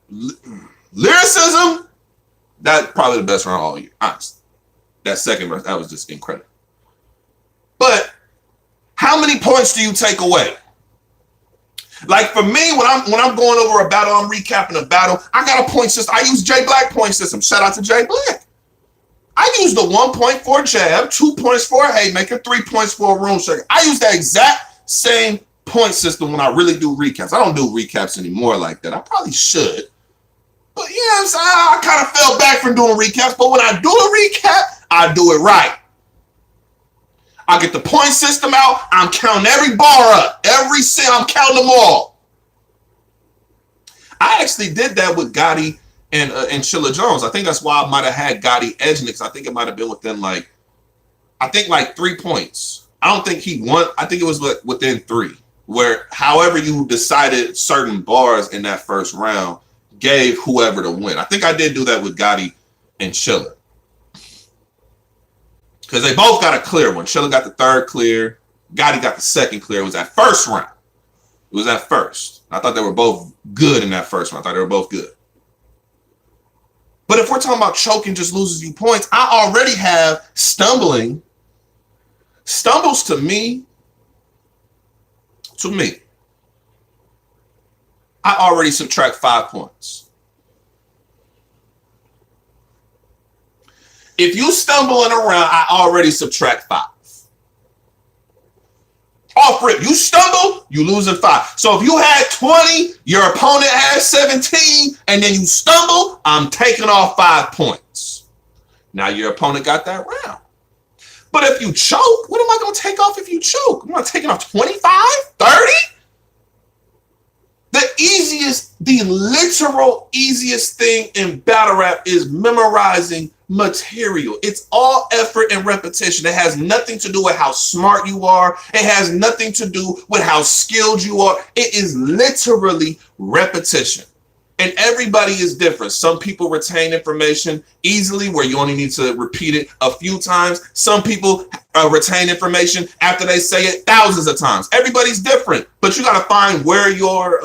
That's probably the best round all year, honestly. That second verse, that was just incredible. But how many points do you take away? Like for me, when I'm going over a battle, I'm recapping a battle, I got a point system. I use Jay Black point system. Shout out to Jay Black. I use the 1.4 jab, 2 points for a haymaker, 3 points for a room shaker. I use that exact same point system when I really do recaps. I don't do recaps anymore like that. I probably should. But yeah, I'm saying, I kind of fell back from doing recaps. But when I do a recap, I do it right. I get the point system out. I'm counting every bar up. I'm counting them all. I actually did that with Gotti and Chilla Jones. I think that's why I might have had Gotti edging it, because I think it might have been within like 3 points. I don't think he won. I think it was within 3, where however you decided certain bars in that first round gave whoever the win. I think I did do that with Gotti and Chilla, because they both got a clear one. Chilla got the third clear. Gotti got the second clear. It was that first round. It was that first. I thought they were both good in that first round. I thought they were both good. But if we're talking about choking just loses you points, I already have stumbling. Stumbles to me, I already subtract 5 points. If you stumbling around, I already subtract 5. Off rip, you stumble, you losing 5. So if you had 20, your opponent has 17, and then you stumble, I'm taking off 5 points. Now your opponent got that round. But if you choke, what am I going to take off if you choke? Am I taking off 25, 30? The literal easiest thing in battle rap is memorizing material. It's all effort and repetition. It has nothing to do with how smart you are. It has nothing to do with how skilled you are. It is literally repetition. And everybody is different. Some people retain information easily where you only need to repeat it a few times. Some people retain information after they say it thousands of times. Everybody's different, but you got to find where your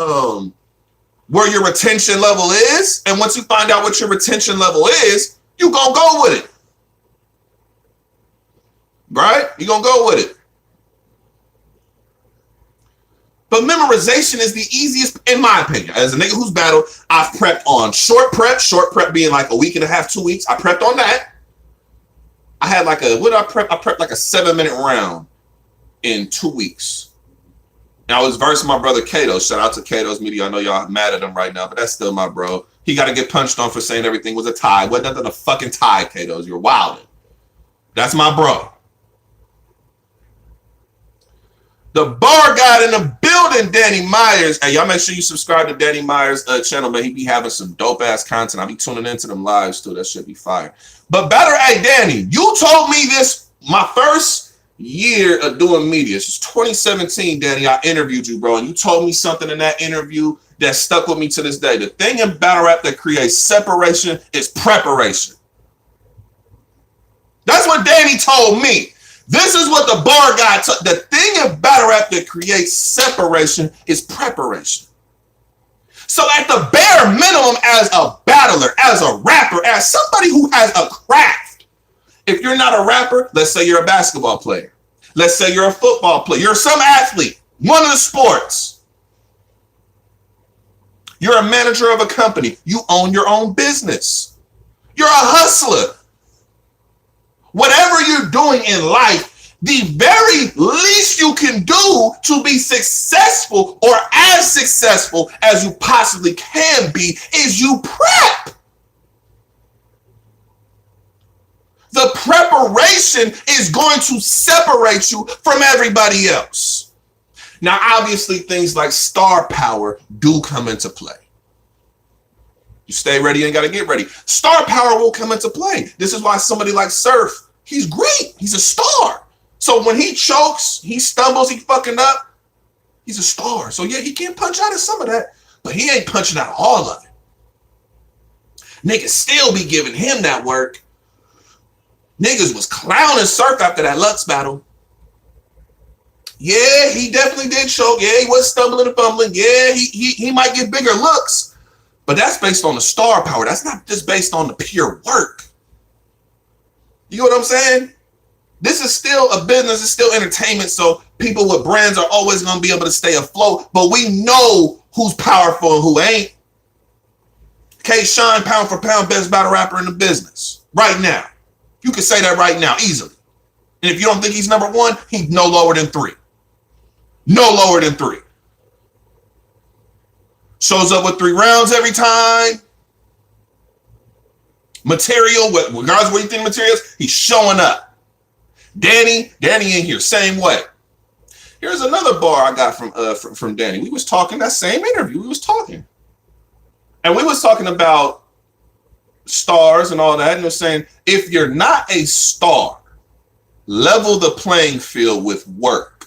retention level is. And once you find out what your retention level is, you gonna go with it. Right? You gonna go with it. But memorization is the easiest, in my opinion. As a nigga who's battled, I've prepped on short prep being like a week and a half, 2 weeks. I prepped on that. I had like I prepped like a 7-minute round in 2 weeks. And I was versing my brother Kato. Shout out to Kato's Media. I know y'all mad at him right now, but that's still my bro. He got to get punched on for saying everything was a tie. Wasn't nothing a fucking tie, Kato's. You're wilding. That's my bro. The bar guy in the building, Danny Myers. Hey, y'all make sure you subscribe to Danny Myers' channel, man. He be having some dope-ass content. I be tuning into them lives, too. That shit be fire. But better, hey, Danny, you told me this my first year of doing media. This is 2017, Danny. I interviewed you, bro, and you told me something in that interview that stuck with me to this day. The thing in battle rap that creates separation is preparation. That's what Danny told me. This is what the bar guy took. The thing in battle rap that creates separation is preparation. So at the bare minimum, as a battler, as a rapper, as somebody who has a craft, if you're not a rapper, let's say you're a basketball player. Let's say you're a football player. You're some athlete, one of the sports. You're a manager of a company. You own your own business. You're a hustler. Whatever you're doing in life, the very least you can do to be successful or as successful as you possibly can be is you prep. The preparation is going to separate you from everybody else. Now, obviously, things like star power do come into play. You stay ready and got to get ready. Star power will come into play. This is why somebody like Surf, he's great. He's a star. So when he chokes, he stumbles, he fucking up, he's a star. So yeah, he can punch out of some of that, but he ain't punching out all of it. Niggas still be giving him that work. Niggas was clowning Surf after that Lux battle. Yeah, he definitely did choke. Yeah, he was stumbling and fumbling. Yeah, he might get bigger looks. But that's based on the star power. That's not just based on the pure work. You know what I'm saying? This is still a business. It's still entertainment. So people with brands are always going to be able to stay afloat. But we know who's powerful and who ain't. K. Sean, pound for pound, best battle rapper in the business right now. You can say that right now, easily. And if you don't think he's number one, he's no lower than 3. No lower than 3. Shows up with 3 rounds every time. Material, regardless of what you think material is, he's showing up. Danny in here, same way. Here's another bar I got from Danny. We was talking that same interview. We was talking. And we was talking about stars and all that. And was saying, if you're not a star, level the playing field with work.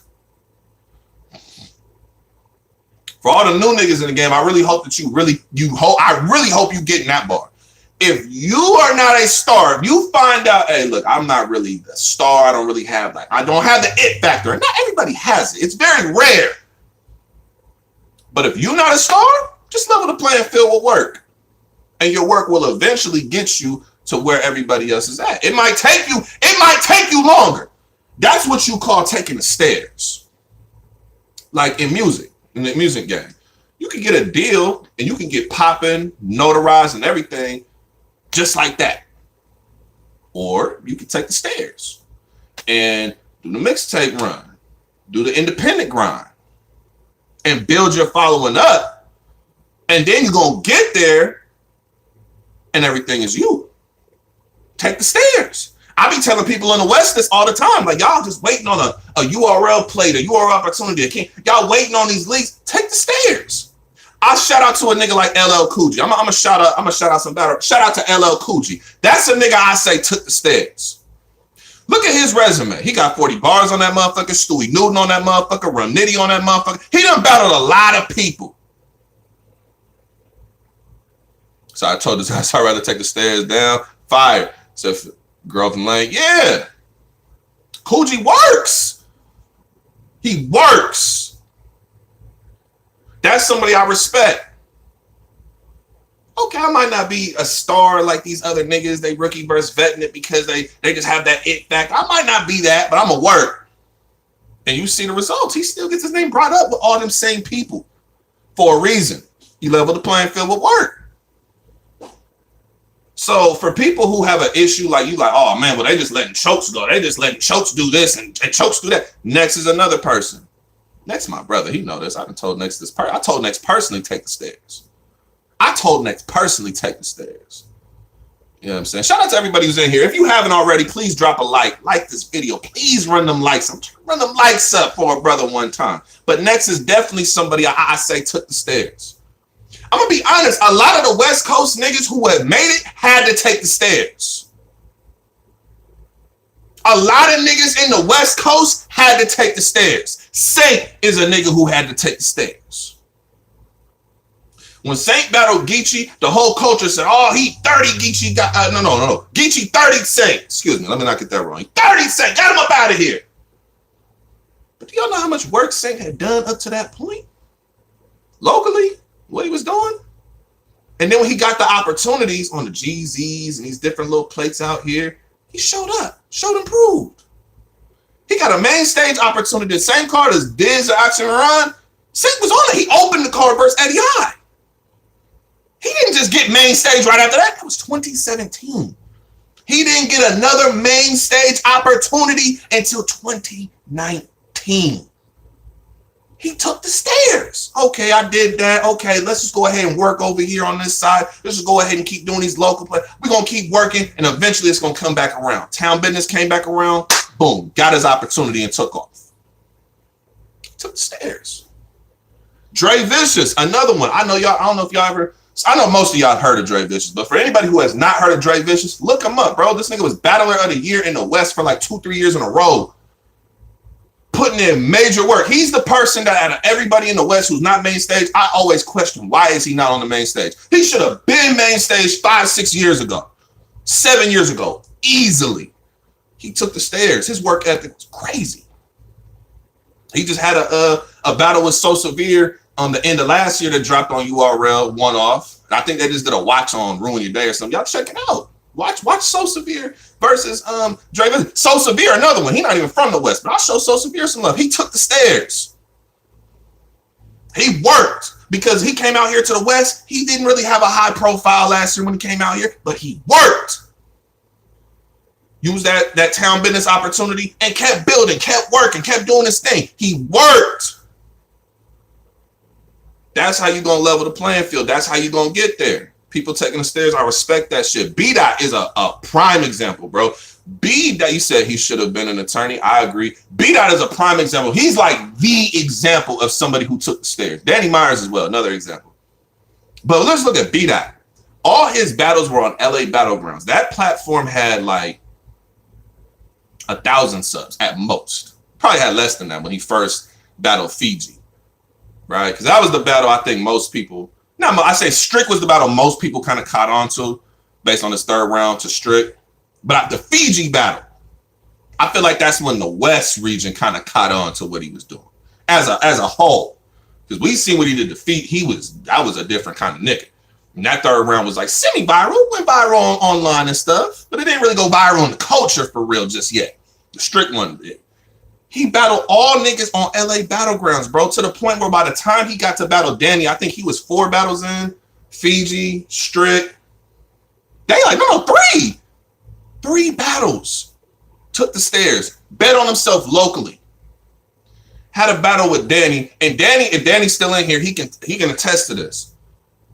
For all the new niggas in the game, I really hope that I really hope you get in that bar. If you are not a star, if you find out, hey, look, I'm not really a star. I don't really have I don't have the it factor. And not everybody has it. It's very rare. But if you're not a star, just level the playing field with work. And your work will eventually get you to where everybody else is at. It might take you longer. That's what you call taking the stairs. Like in the music game. You can get a deal and you can get popping, notarized and everything just like that. Or you can take the stairs and do the mixtape run, do the independent grind, and build your following up. And then you're going to get there and everything is you. Take the stairs. I be telling people in the West this all the time. Like, y'all just waiting on a URL plate, a URL opportunity. Y'all waiting on these leads. Take the stairs. I shout out to a nigga like LL Cool J. I'm gonna shout out some better. Shout out to LL Cool J. That's a nigga I say took the stairs. Look at his resume. He got 40 bars on that motherfucker. Stewie Newton on that motherfucker. Rum Nitty on that motherfucker. He done battled a lot of people. So I told this guy, I'd rather take the stairs down. Fire. So girl from Lane, yeah. Cool J works. He works. That's somebody I respect. Okay, I might not be a star like these other niggas. They rookie versus vetting it because they just have that it factor. I might not be that, but I'm going to work. And you see the results. He still gets his name brought up with all them same people for a reason. He leveled the playing field with work. So for people who have an issue like you, like, oh man, well, they just letting Chokes go. They just letting Chokes do this and Chokes do that. Next is another person. Next, my brother, he know this. I told Next this. I told Next personally take the stairs. I told Next personally take the stairs. You know what I'm saying? Shout out to everybody who's in here. If you haven't already, please drop a like. Like this video. Please run them likes. I'm trying to run them likes up for a brother one time. But Next is definitely somebody I say took the stairs. I'm gonna be honest. A lot of the West Coast niggas who have made it had to take the stairs. A lot of niggas in the West Coast had to take the stairs. Saint is a nigga who had to take the stairs. When Saint battled Geechee, the whole culture said, oh, he 30, Geechee got, no. Geechee 30 Saint. Excuse me, let me not get that wrong. 30 Saint, got him up out of here. But do y'all know how much work Saint had done up to that point? Locally, what he was doing? And then when he got the opportunities on the GZs and these different little plates out here, he showed up, showed improved. He got a main stage opportunity, the same card as Diz or Oxymoron. Saint was on it. He opened the card versus Eddie High. He didn't just get main stage right after that. That was 2017. He didn't get another main stage opportunity until 2019. He took the stairs. Okay, I did that. Okay, let's just go ahead and work over here on this side. Let's just go ahead and keep doing these local plays. We're going to keep working, and eventually it's going to come back around. Town Business came back around. Boom, got his opportunity and took off. Took the stairs. Dre Vicious, another one. I know y'all, I don't know if y'all ever, I know most of y'all heard of Dre Vicious, but for anybody who has not heard of Dre Vicious, look him up, bro. This nigga was Battler of the Year in the West for like 2-3 years in a row. Putting in major work. He's the person that out of everybody in the West who's not main stage, I always question, why is he not on the main stage? He should have been main stage 5-6 years ago, 7 years ago, easily. He took the stairs. His work ethic was crazy. He just had a battle with So Severe on the end of last year that dropped on URL, one off. I think they just did a watch on Ruin Your Day or something. Y'all check it out. Watch So Severe versus Dre. So Severe, another one. He's not even from the West, but I'll show So Severe some love. He took the stairs. He worked because he came out here to the West. He didn't really have a high profile last year when he came out here, but he worked. used that town business opportunity and kept building, kept working, kept doing his thing. He worked. That's how you gonna level the playing field. That's how you gonna get there. People taking the stairs, I respect that shit. B-Dot is a prime example, bro. B-Dot, you said he should have been an attorney. I agree. B-Dot is a prime example. He's like the example of somebody who took the stairs. Danny Myers as well, another example. But let's look at B-Dot. All his battles were on LA Battlegrounds. That platform had like 1,000 subs at most. Probably had less than that when he first battled Fiji. Right? Because that was the battle I think most people, I say Strick was the battle most people kind of caught on to based on his third round to Strick. But the Fiji battle, I feel like that's when the West region kind of caught on to what he was doing as a whole. Because we seen what he did to Fiji. That was a different kind of nigga. And that third round was like semi-viral, went viral online and stuff, but it didn't really go viral in the culture for real just yet. The Strick one did. He battled all niggas on LA Battlegrounds, bro, to the point where by the time he got to battle Danny, I think he was 4 battles in. Fiji, Strick. They like, no, 3. 3 battles. Took the stairs. Bet on himself locally. Had a battle with Danny. And Danny, if Danny's still in here, he can attest to this.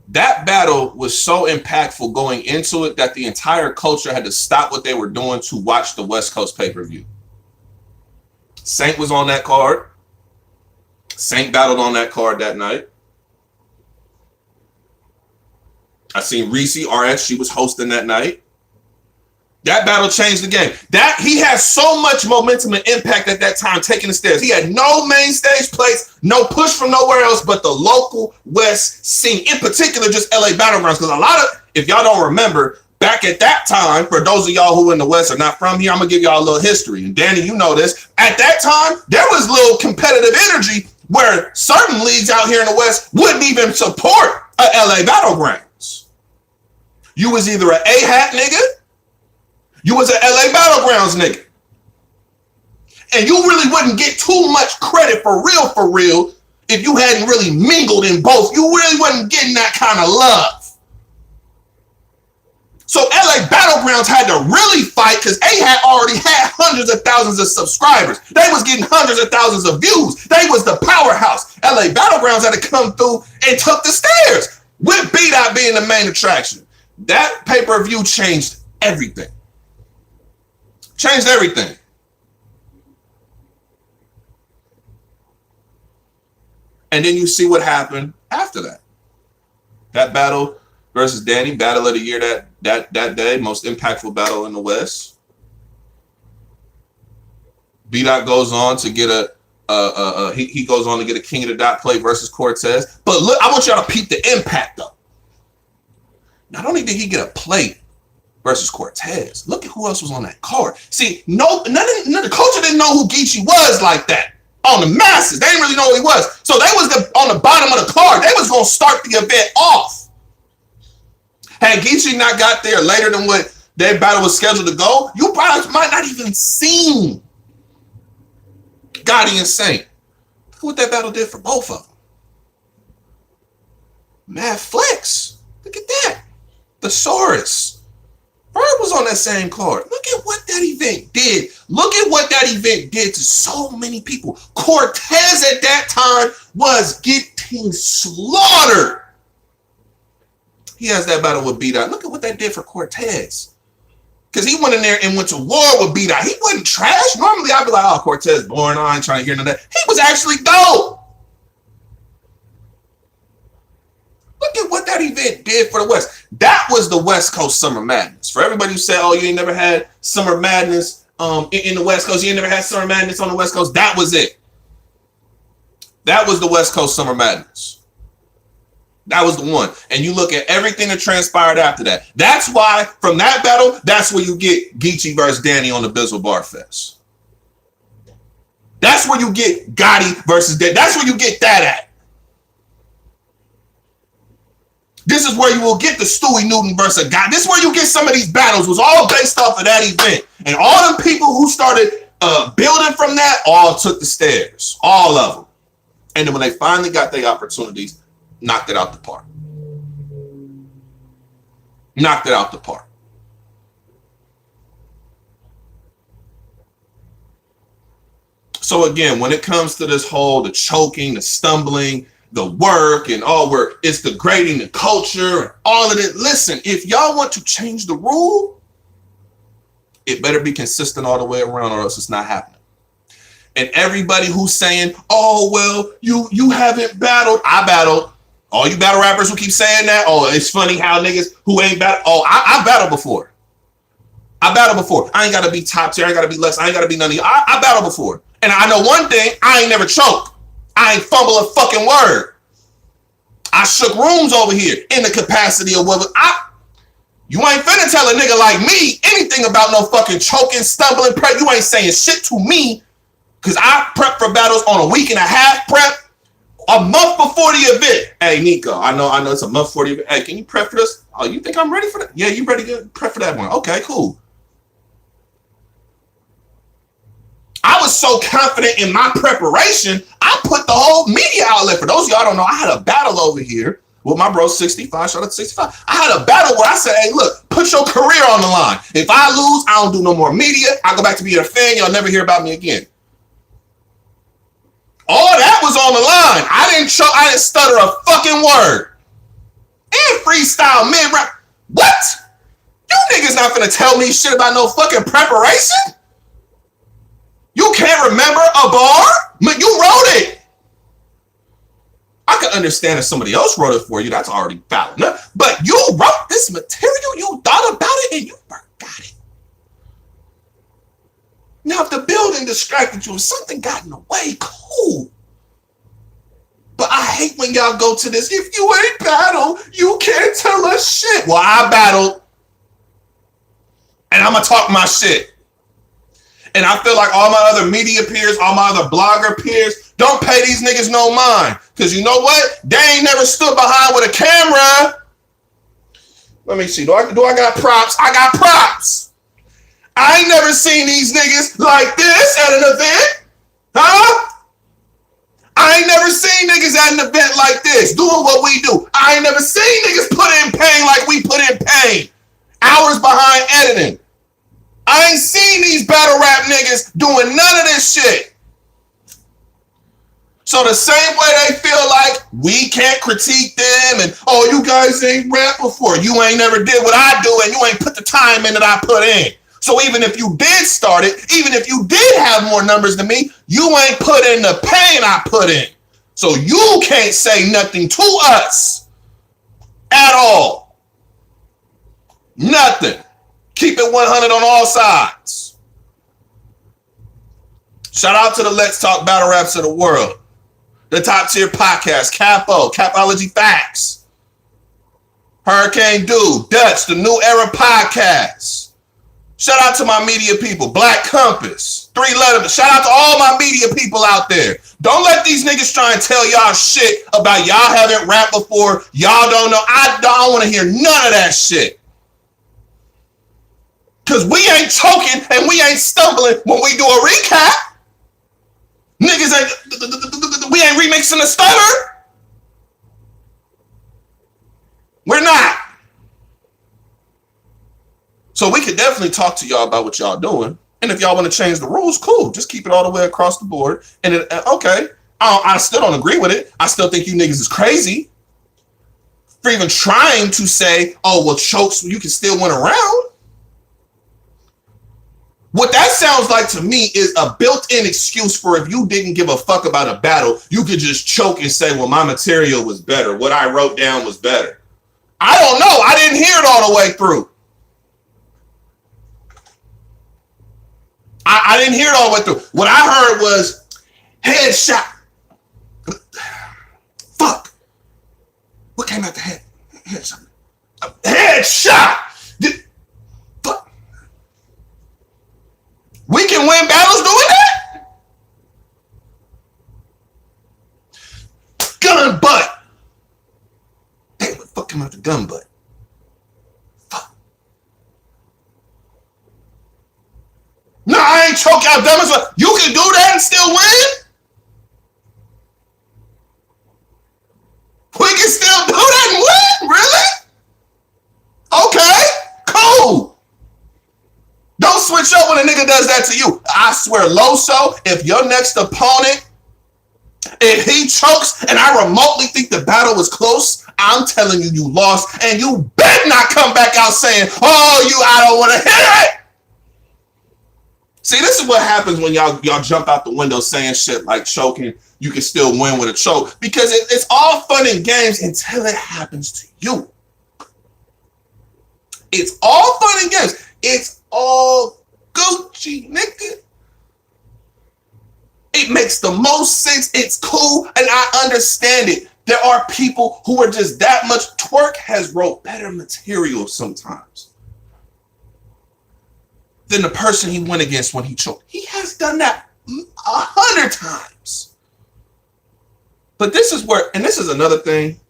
That battle was so impactful going into it that the entire culture had to stop what they were doing to watch the West Coast pay-per-view. Saint was on that card. Saint battled on that card that night. I seen Reese RS. She was hosting that night. That battle changed the game. That he has so much momentum and impact at that time taking the stairs. He had no main stage place, no push from nowhere else but the local West scene, in particular just LA Battlegrounds. Because a lot of, if y'all don't remember, back at that time, for those of y'all who in the West are not from here, I'm gonna give y'all a little history. And Danny, you know this. At that time, there was little competitive energy where certain leagues out here in the West wouldn't even support a LA Battlegrounds. You was either an A-hat nigga, you was an LA Battlegrounds nigga. And you really wouldn't get too much credit for real, if you hadn't really mingled in both. You really wasn't getting that kind of love. So LA Battlegrounds had to really fight because A-Hat already had hundreds of thousands of subscribers. They was getting hundreds of thousands of views. They was the powerhouse. LA Battlegrounds had to come through and took the stairs with B-Dot being the main attraction. That pay-per-view changed everything. Changed everything. And then you see what happened after that. That battle versus Danny, battle of the year that day, most impactful battle in the West. B-Dot goes on to get he goes on to get a King of the Dot play versus Cortez. But look, I want y'all to peep the impact though. Not only did he get a play versus Cortez, look at who else was on that card. See, none of the culture didn't know who Geechee was like that. On the masses, they didn't really know who he was. So they was on the bottom of the card. They was gonna start the event off. Had Geechee not got there later than what their battle was scheduled to go, you probably might not even seen Gotti and Saint. Look at what that battle did for both of them. Mad flex. Look at that. Thesaurus. Bird was on that same card. Look at what that event did. Look at what that event did to so many people. Cortez at that time was getting slaughtered. He has that battle with B-Dot. Look at what that did for Cortez. Because he went in there and went to war with B-Dot. He wasn't trash. Normally, I'd be like, oh, Cortez boring. I ain't trying to hear none of that. He was actually dope. Look at what that event did for the West. That was the West Coast Summer Madness. For everybody who said, oh, you ain't never had Summer Madness in the West Coast. You ain't never had Summer Madness on the West Coast. That was it. That was the West Coast Summer Madness. That was the one. And you look at everything that transpired after that. That's why, from that battle, that's where you get Geechee versus Danny on the Bizzle Bar Fest. That's where you get Gotti versus Danny. That's where you get that at. This is where you will get the Stewie Newton versus Gotti. This is where you get some of these battles. It was all based off of that event. And all the people who started building from that all took the stairs. All of them. And then when they finally got their opportunities, knocked it out the park. Knocked it out the park. So again, when it comes to this whole, the choking, the stumbling, the work, and all where it's degrading the culture and all of it, listen, if y'all want to change the rule, it better be consistent all the way around, or else it's not happening. And everybody who's saying, oh, well, you haven't battled. I battled. All you battle rappers who keep saying that, oh, it's funny how niggas who ain't battled. Oh, I battled before. I battled before. I ain't got to be top tier. I ain't got to be less. I ain't got to be none of you. I battled before. And I know one thing, I ain't never choked. I ain't fumble a fucking word. I shook rooms over here in the capacity of what you ain't finna tell a nigga like me anything about no fucking choking, stumbling, prep. You ain't saying shit to me, because I prep for battles on a week and a half prep, a month before the event. Hey, Nico, I know it's a month before the event. Hey, can you prep for this? Oh, you think I'm ready for that? Yeah, you ready to prep for that one? Okay, cool. I was so confident in my preparation, I put the whole media outlet. For those of y'all don't know, I had a battle over here with my bro 65, shout out to 65. I had a battle where I said, hey, look, put your career on the line. If I lose, I don't do no more media. I go back to being a fan. Y'all never hear about me again. All that was on the line. I didn't stutter a fucking word. And freestyle mid-rap. What? You niggas not finna tell me shit about no fucking preparation? You can't remember a bar? But you wrote it. I can understand if somebody else wrote it for you. That's already valid. But you wrote this material. You thought about it and you forgot it. Now, if the building distracted you, if something got in the way, cool. But I hate when y'all go to this, if you ain't battled, you can't tell us shit. Well, I battled. And I'm going to talk my shit. And I feel like all my other media peers, all my other blogger peers, don't pay these niggas no mind. Because you know what? They ain't never stood behind with a camera. Let me see. Do I got props? I got props. I ain't never seen these niggas like this at an event. Huh? I ain't never seen niggas at an event like this doing what we do. I ain't never seen niggas put in pain like we put in pain. Hours behind editing. I ain't seen these battle rap niggas doing none of this shit. So the same way they feel like we can't critique them and, oh, you guys ain't rap before. You ain't never did what I do and you ain't put the time in that I put in. So even if you did start it, even if you did have more numbers than me, you ain't put in the pain I put in. So you can't say nothing to us at all. Nothing. Keep it 100 on all sides. Shout out to the Let's Talk Battle Raps of the world. The top tier podcast, Capo, Capology Facts, Hurricane Dude, Dutch, the New Era Podcast. Shout out to my media people, Black Compass, 3 Letters. Shout out to all my media people out there. Don't let these niggas try and tell y'all shit about y'all haven't rapped before, y'all don't know. I don't want to hear none of that shit. Because we ain't choking and we ain't stumbling when we do a recap. Niggas ain't, we ain't remixing the stutter. We're not. So we could definitely talk to y'all about what y'all doing. And if y'all want to change the rules, cool. Just keep it all the way across the board. And okay, I still don't agree with it. I still think you niggas is crazy for even trying to say, oh, well, chokes, you can still win around. What that sounds like to me is a built-in excuse for if you didn't give a fuck about a battle, you could just choke and say, well, my material was better. What I wrote down was better. I don't know. I didn't hear it all the way through. I didn't hear it all the way through. What I heard was headshot. Fuck. What came out the head? Headshot. Headshot. Fuck. We can win battles doing that? Gun butt. Hey, what the fuck came out the gun butt? Fuck. No, I ain't choke out dumb as well. You can do that and still win? We can still do that and win? Really? Okay, cool. Don't switch switch up when a nigga does that to you. I swear, Loso, if your next opponent, if he chokes and I remotely think the battle was close, I'm telling you, you lost, and you better not come back out saying, oh, I don't want to hear it. See, this is what happens when y'all jump out the window saying shit like choking, you can still win with a choke, because it's all fun and games until it happens to you. It's all fun and games. It's all Gucci, nigga. It makes the most sense. It's cool, and I understand it. There are people who are just that much. Twerk has wrote better material sometimes than the person he went against when he choked. He has done that 100 times. But this is where, and this is another thing.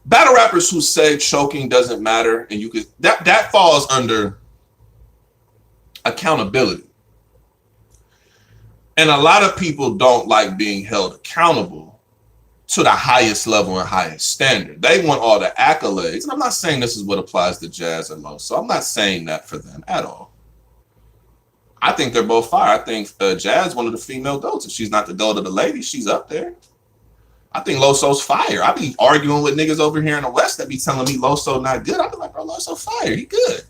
Battle rappers who say choking doesn't matter, and you could that falls under accountability. And a lot of people don't like being held accountable to the highest level and highest standard. They want all the accolades. And I'm not saying this is what applies to Jazz and Lo, so I'm not saying that for them at all. I think they're both fire. I think Jazz, one of the female goats. If she's not the goat of the ladies, she's up there. I think Loso's fire. I be arguing with niggas over here in the West that be telling me Loso not good. I be like, bro, Loso fire. He good.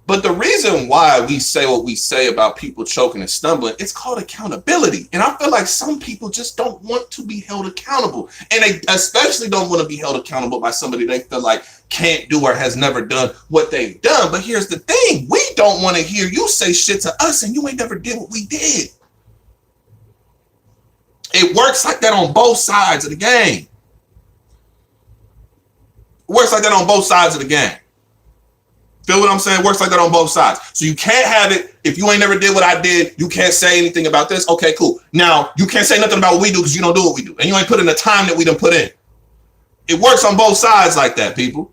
But the reason why we say what we say about people choking and stumbling, it's called accountability. And I feel like some people just don't want to be held accountable. And they especially don't want to be held accountable by somebody they feel like can't do or has never done what they've done. But here's the thing. We don't want to hear you say shit to us and you ain't never did what we did. It works like that on both sides of the game. It works like that on both sides of the game. Feel what I'm saying? It works like that on both sides. So you can't have it. If you ain't never did what I did, you can't say anything about this. Okay, cool. Now, you can't say nothing about what we do because you don't do what we do. And you ain't put in the time that we done put in. It works on both sides like that, people.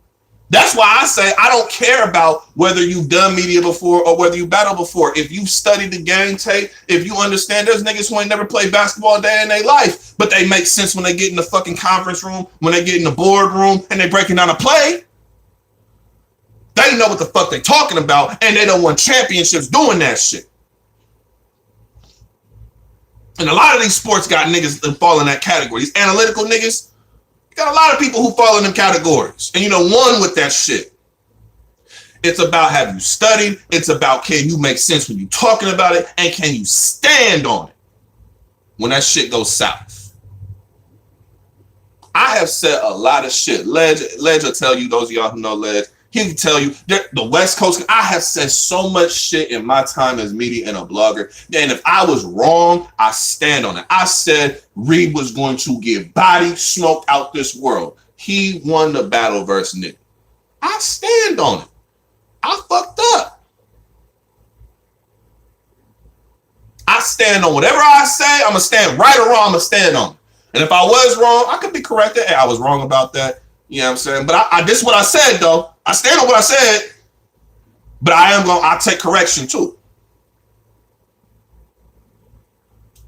That's why I say I don't care about whether you've done media before or whether you battle before. If you've studied the game tape, if you understand there's niggas who ain't never played basketball a day in their life, but they make sense when they get in the fucking conference room, when they get in the boardroom and they breaking down a play. They know what the fuck they talking about, and they don't win championships doing that shit. And a lot of these sports got niggas that fall in that category. These analytical niggas, you got a lot of people who fall in them categories. And you know, one with that shit. It's about have you studied, it's about can you make sense when you talking about it, and can you stand on it when that shit goes south. I have said a lot of shit. Ledge will tell you, those of y'all who know Ledge, he can tell you that the West Coast, I have said so much shit in my time as media and a blogger. And if I was wrong, I stand on it. I said Reed was going to get body smoked out this world. He won the battle versus Nick. I stand on it. I fucked up. I stand on whatever I say. I'm going to stand right or wrong. I'm going to stand on it. And if I was wrong, I could be corrected. Hey, I was wrong about that. You know what I'm saying? But I this is what I said, though. I stand on what I said, but I'll take correction too.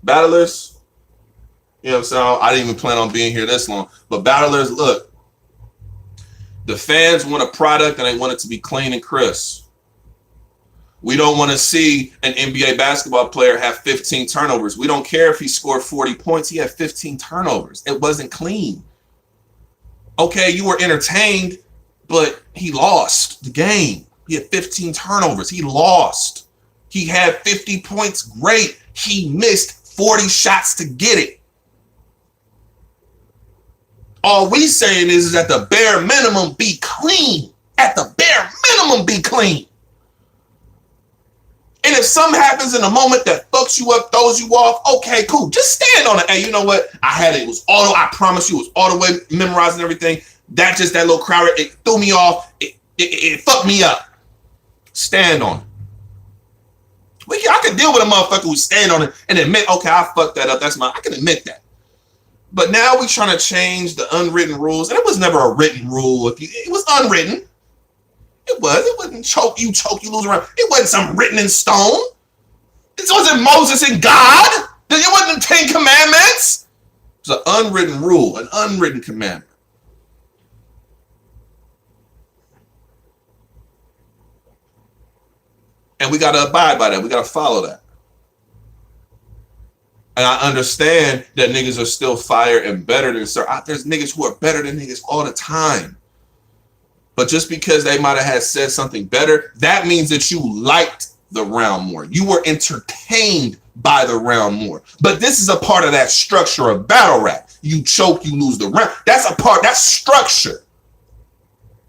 Battlers, you know what I'm saying? I didn't even plan on being here this long, but battlers, look, the fans want a product and they want it to be clean and crisp. We don't want to see an NBA basketball player have 15 turnovers. We don't care if he scored 40 points. He had 15 turnovers. It wasn't clean. Okay, you were entertained, but he lost the game. He had 15 turnovers. He lost. He had 50 points. Great. He missed 40 shots to get it. All we saying is at the bare minimum, be clean. At the bare minimum, be clean. And if something happens in a moment that fucks you up, throws you off, okay, cool. Just stand on it. Hey, you know what? I had it. It was auto. I promise you, it was auto way memorizing everything. That just that little crowd, it threw me off. It fucked me up. Stand on it. I could deal with a motherfucker who stand on it and admit, okay, I fucked that up. I can admit that. But now we trying to change the unwritten rules. And it was never a written rule. It was unwritten. It wasn't choke, you lose around. It wasn't something written in stone. This wasn't Moses and God. It wasn't the 10 Commandments. It was an unwritten rule, an unwritten commandment. And we got to abide by that. We got to follow that. And I understand that niggas are still fire and better than sir. There's niggas who are better than niggas all the time. But just because they might have had said something better, that means that you liked the round more. You were entertained by the round more. But this is a part of that structure of battle rap. You choke, you lose the round. That's a part, that's structure.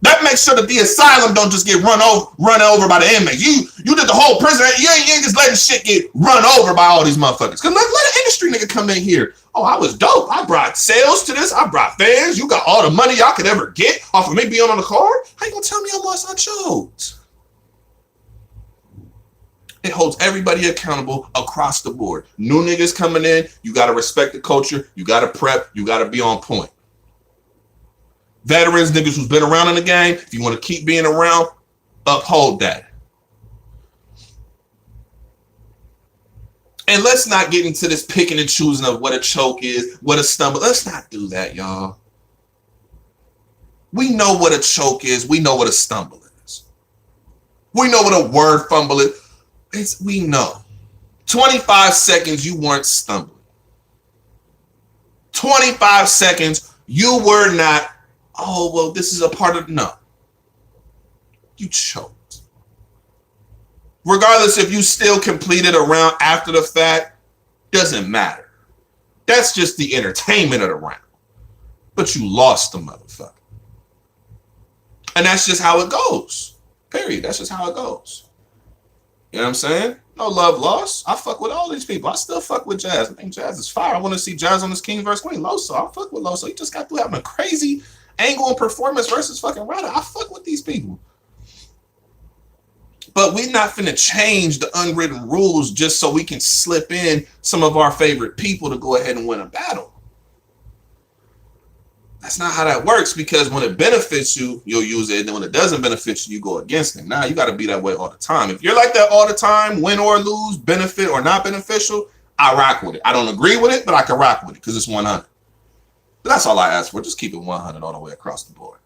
That makes sure that the asylum don't just get run over by the inmates. You did the whole prison. You ain't just letting shit get run over by all these motherfuckers. Cause let an industry nigga come in here. Oh, I was dope. I brought sales to this. I brought fans. You got all the money y'all could ever get off of me being on the card. How you gonna tell me how much I choked? It holds everybody accountable across the board. New niggas coming in, you gotta respect the culture. You gotta prep. You gotta be on point. Veterans, niggas who's been around in the game, if you want to keep being around, uphold that. And let's not get into this picking and choosing of what a choke is, what a stumble. Let's not do that, y'all. We know what a choke is. We know what a stumble is. We know what a word fumble is. We know. 25 seconds, you weren't stumbling. 25 seconds, you were not, oh, well, this is a part of, no. You choked. Regardless if you still completed a round after the fact, doesn't matter. That's just the entertainment of the round. But you lost the motherfucker. And that's just how it goes. Period. That's just how it goes. You know what I'm saying? No love lost. I fuck with all these people. I still fuck with Jazz. I think Jazz is fire. I want to see Jazz on this King vs. Queen. Loso. I fuck with Loso. He just got through having a crazy angle and performance versus fucking Ryder. I fuck with these people. But we're not finna change the unwritten rules just so we can slip in some of our favorite people to go ahead and win a battle. That's not how that works, because when it benefits you, you'll use it. And then when it doesn't benefit you, you go against it. Now you got to be that way all the time. If you're like that all the time, win or lose, benefit or not beneficial, I rock with it. I don't agree with it, but I can rock with it because it's 100. But that's all I ask for. Just keep it 100 all the way across the board.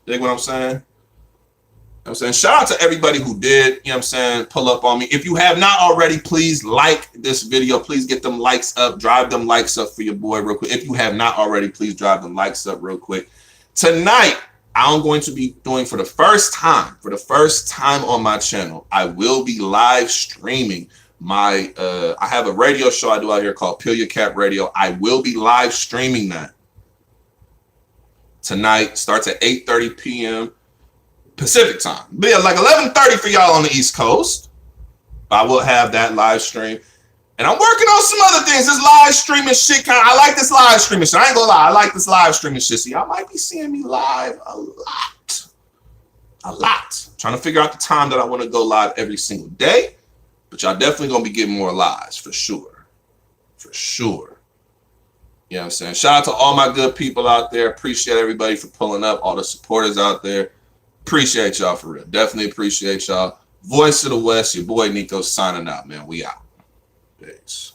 Dig what I'm saying? You know what I'm saying? Shout out to everybody who did, you know what I'm saying, pull up on me. If you have not already, please like this video. Please get them likes up. Drive them likes up for your boy real quick. If you have not already, please drive them likes up real quick. Tonight, I'm going to be doing for the first time on my channel, I will be live streaming my, I have a radio show I do out here called Peel Your Cap Radio. I will be live streaming that tonight. Starts at 8:30 p.m. Pacific time. Be like 11:30 for y'all on the East Coast. I will have that live stream. And I'm working on some other things. This live streaming shit, I like this live streaming shit. I ain't gonna lie, I like this live streaming shit. So y'all might be seeing me live a lot. Trying to figure out the time that I want to go live every single day. But y'all definitely gonna be getting more lives for sure. For sure. You know what I'm saying? Shout out to all my good people out there. Appreciate everybody for pulling up. All the supporters out there. Appreciate y'all for real. Definitely appreciate y'all. Voice of the West, your boy Nico signing out, man. We out. Peace.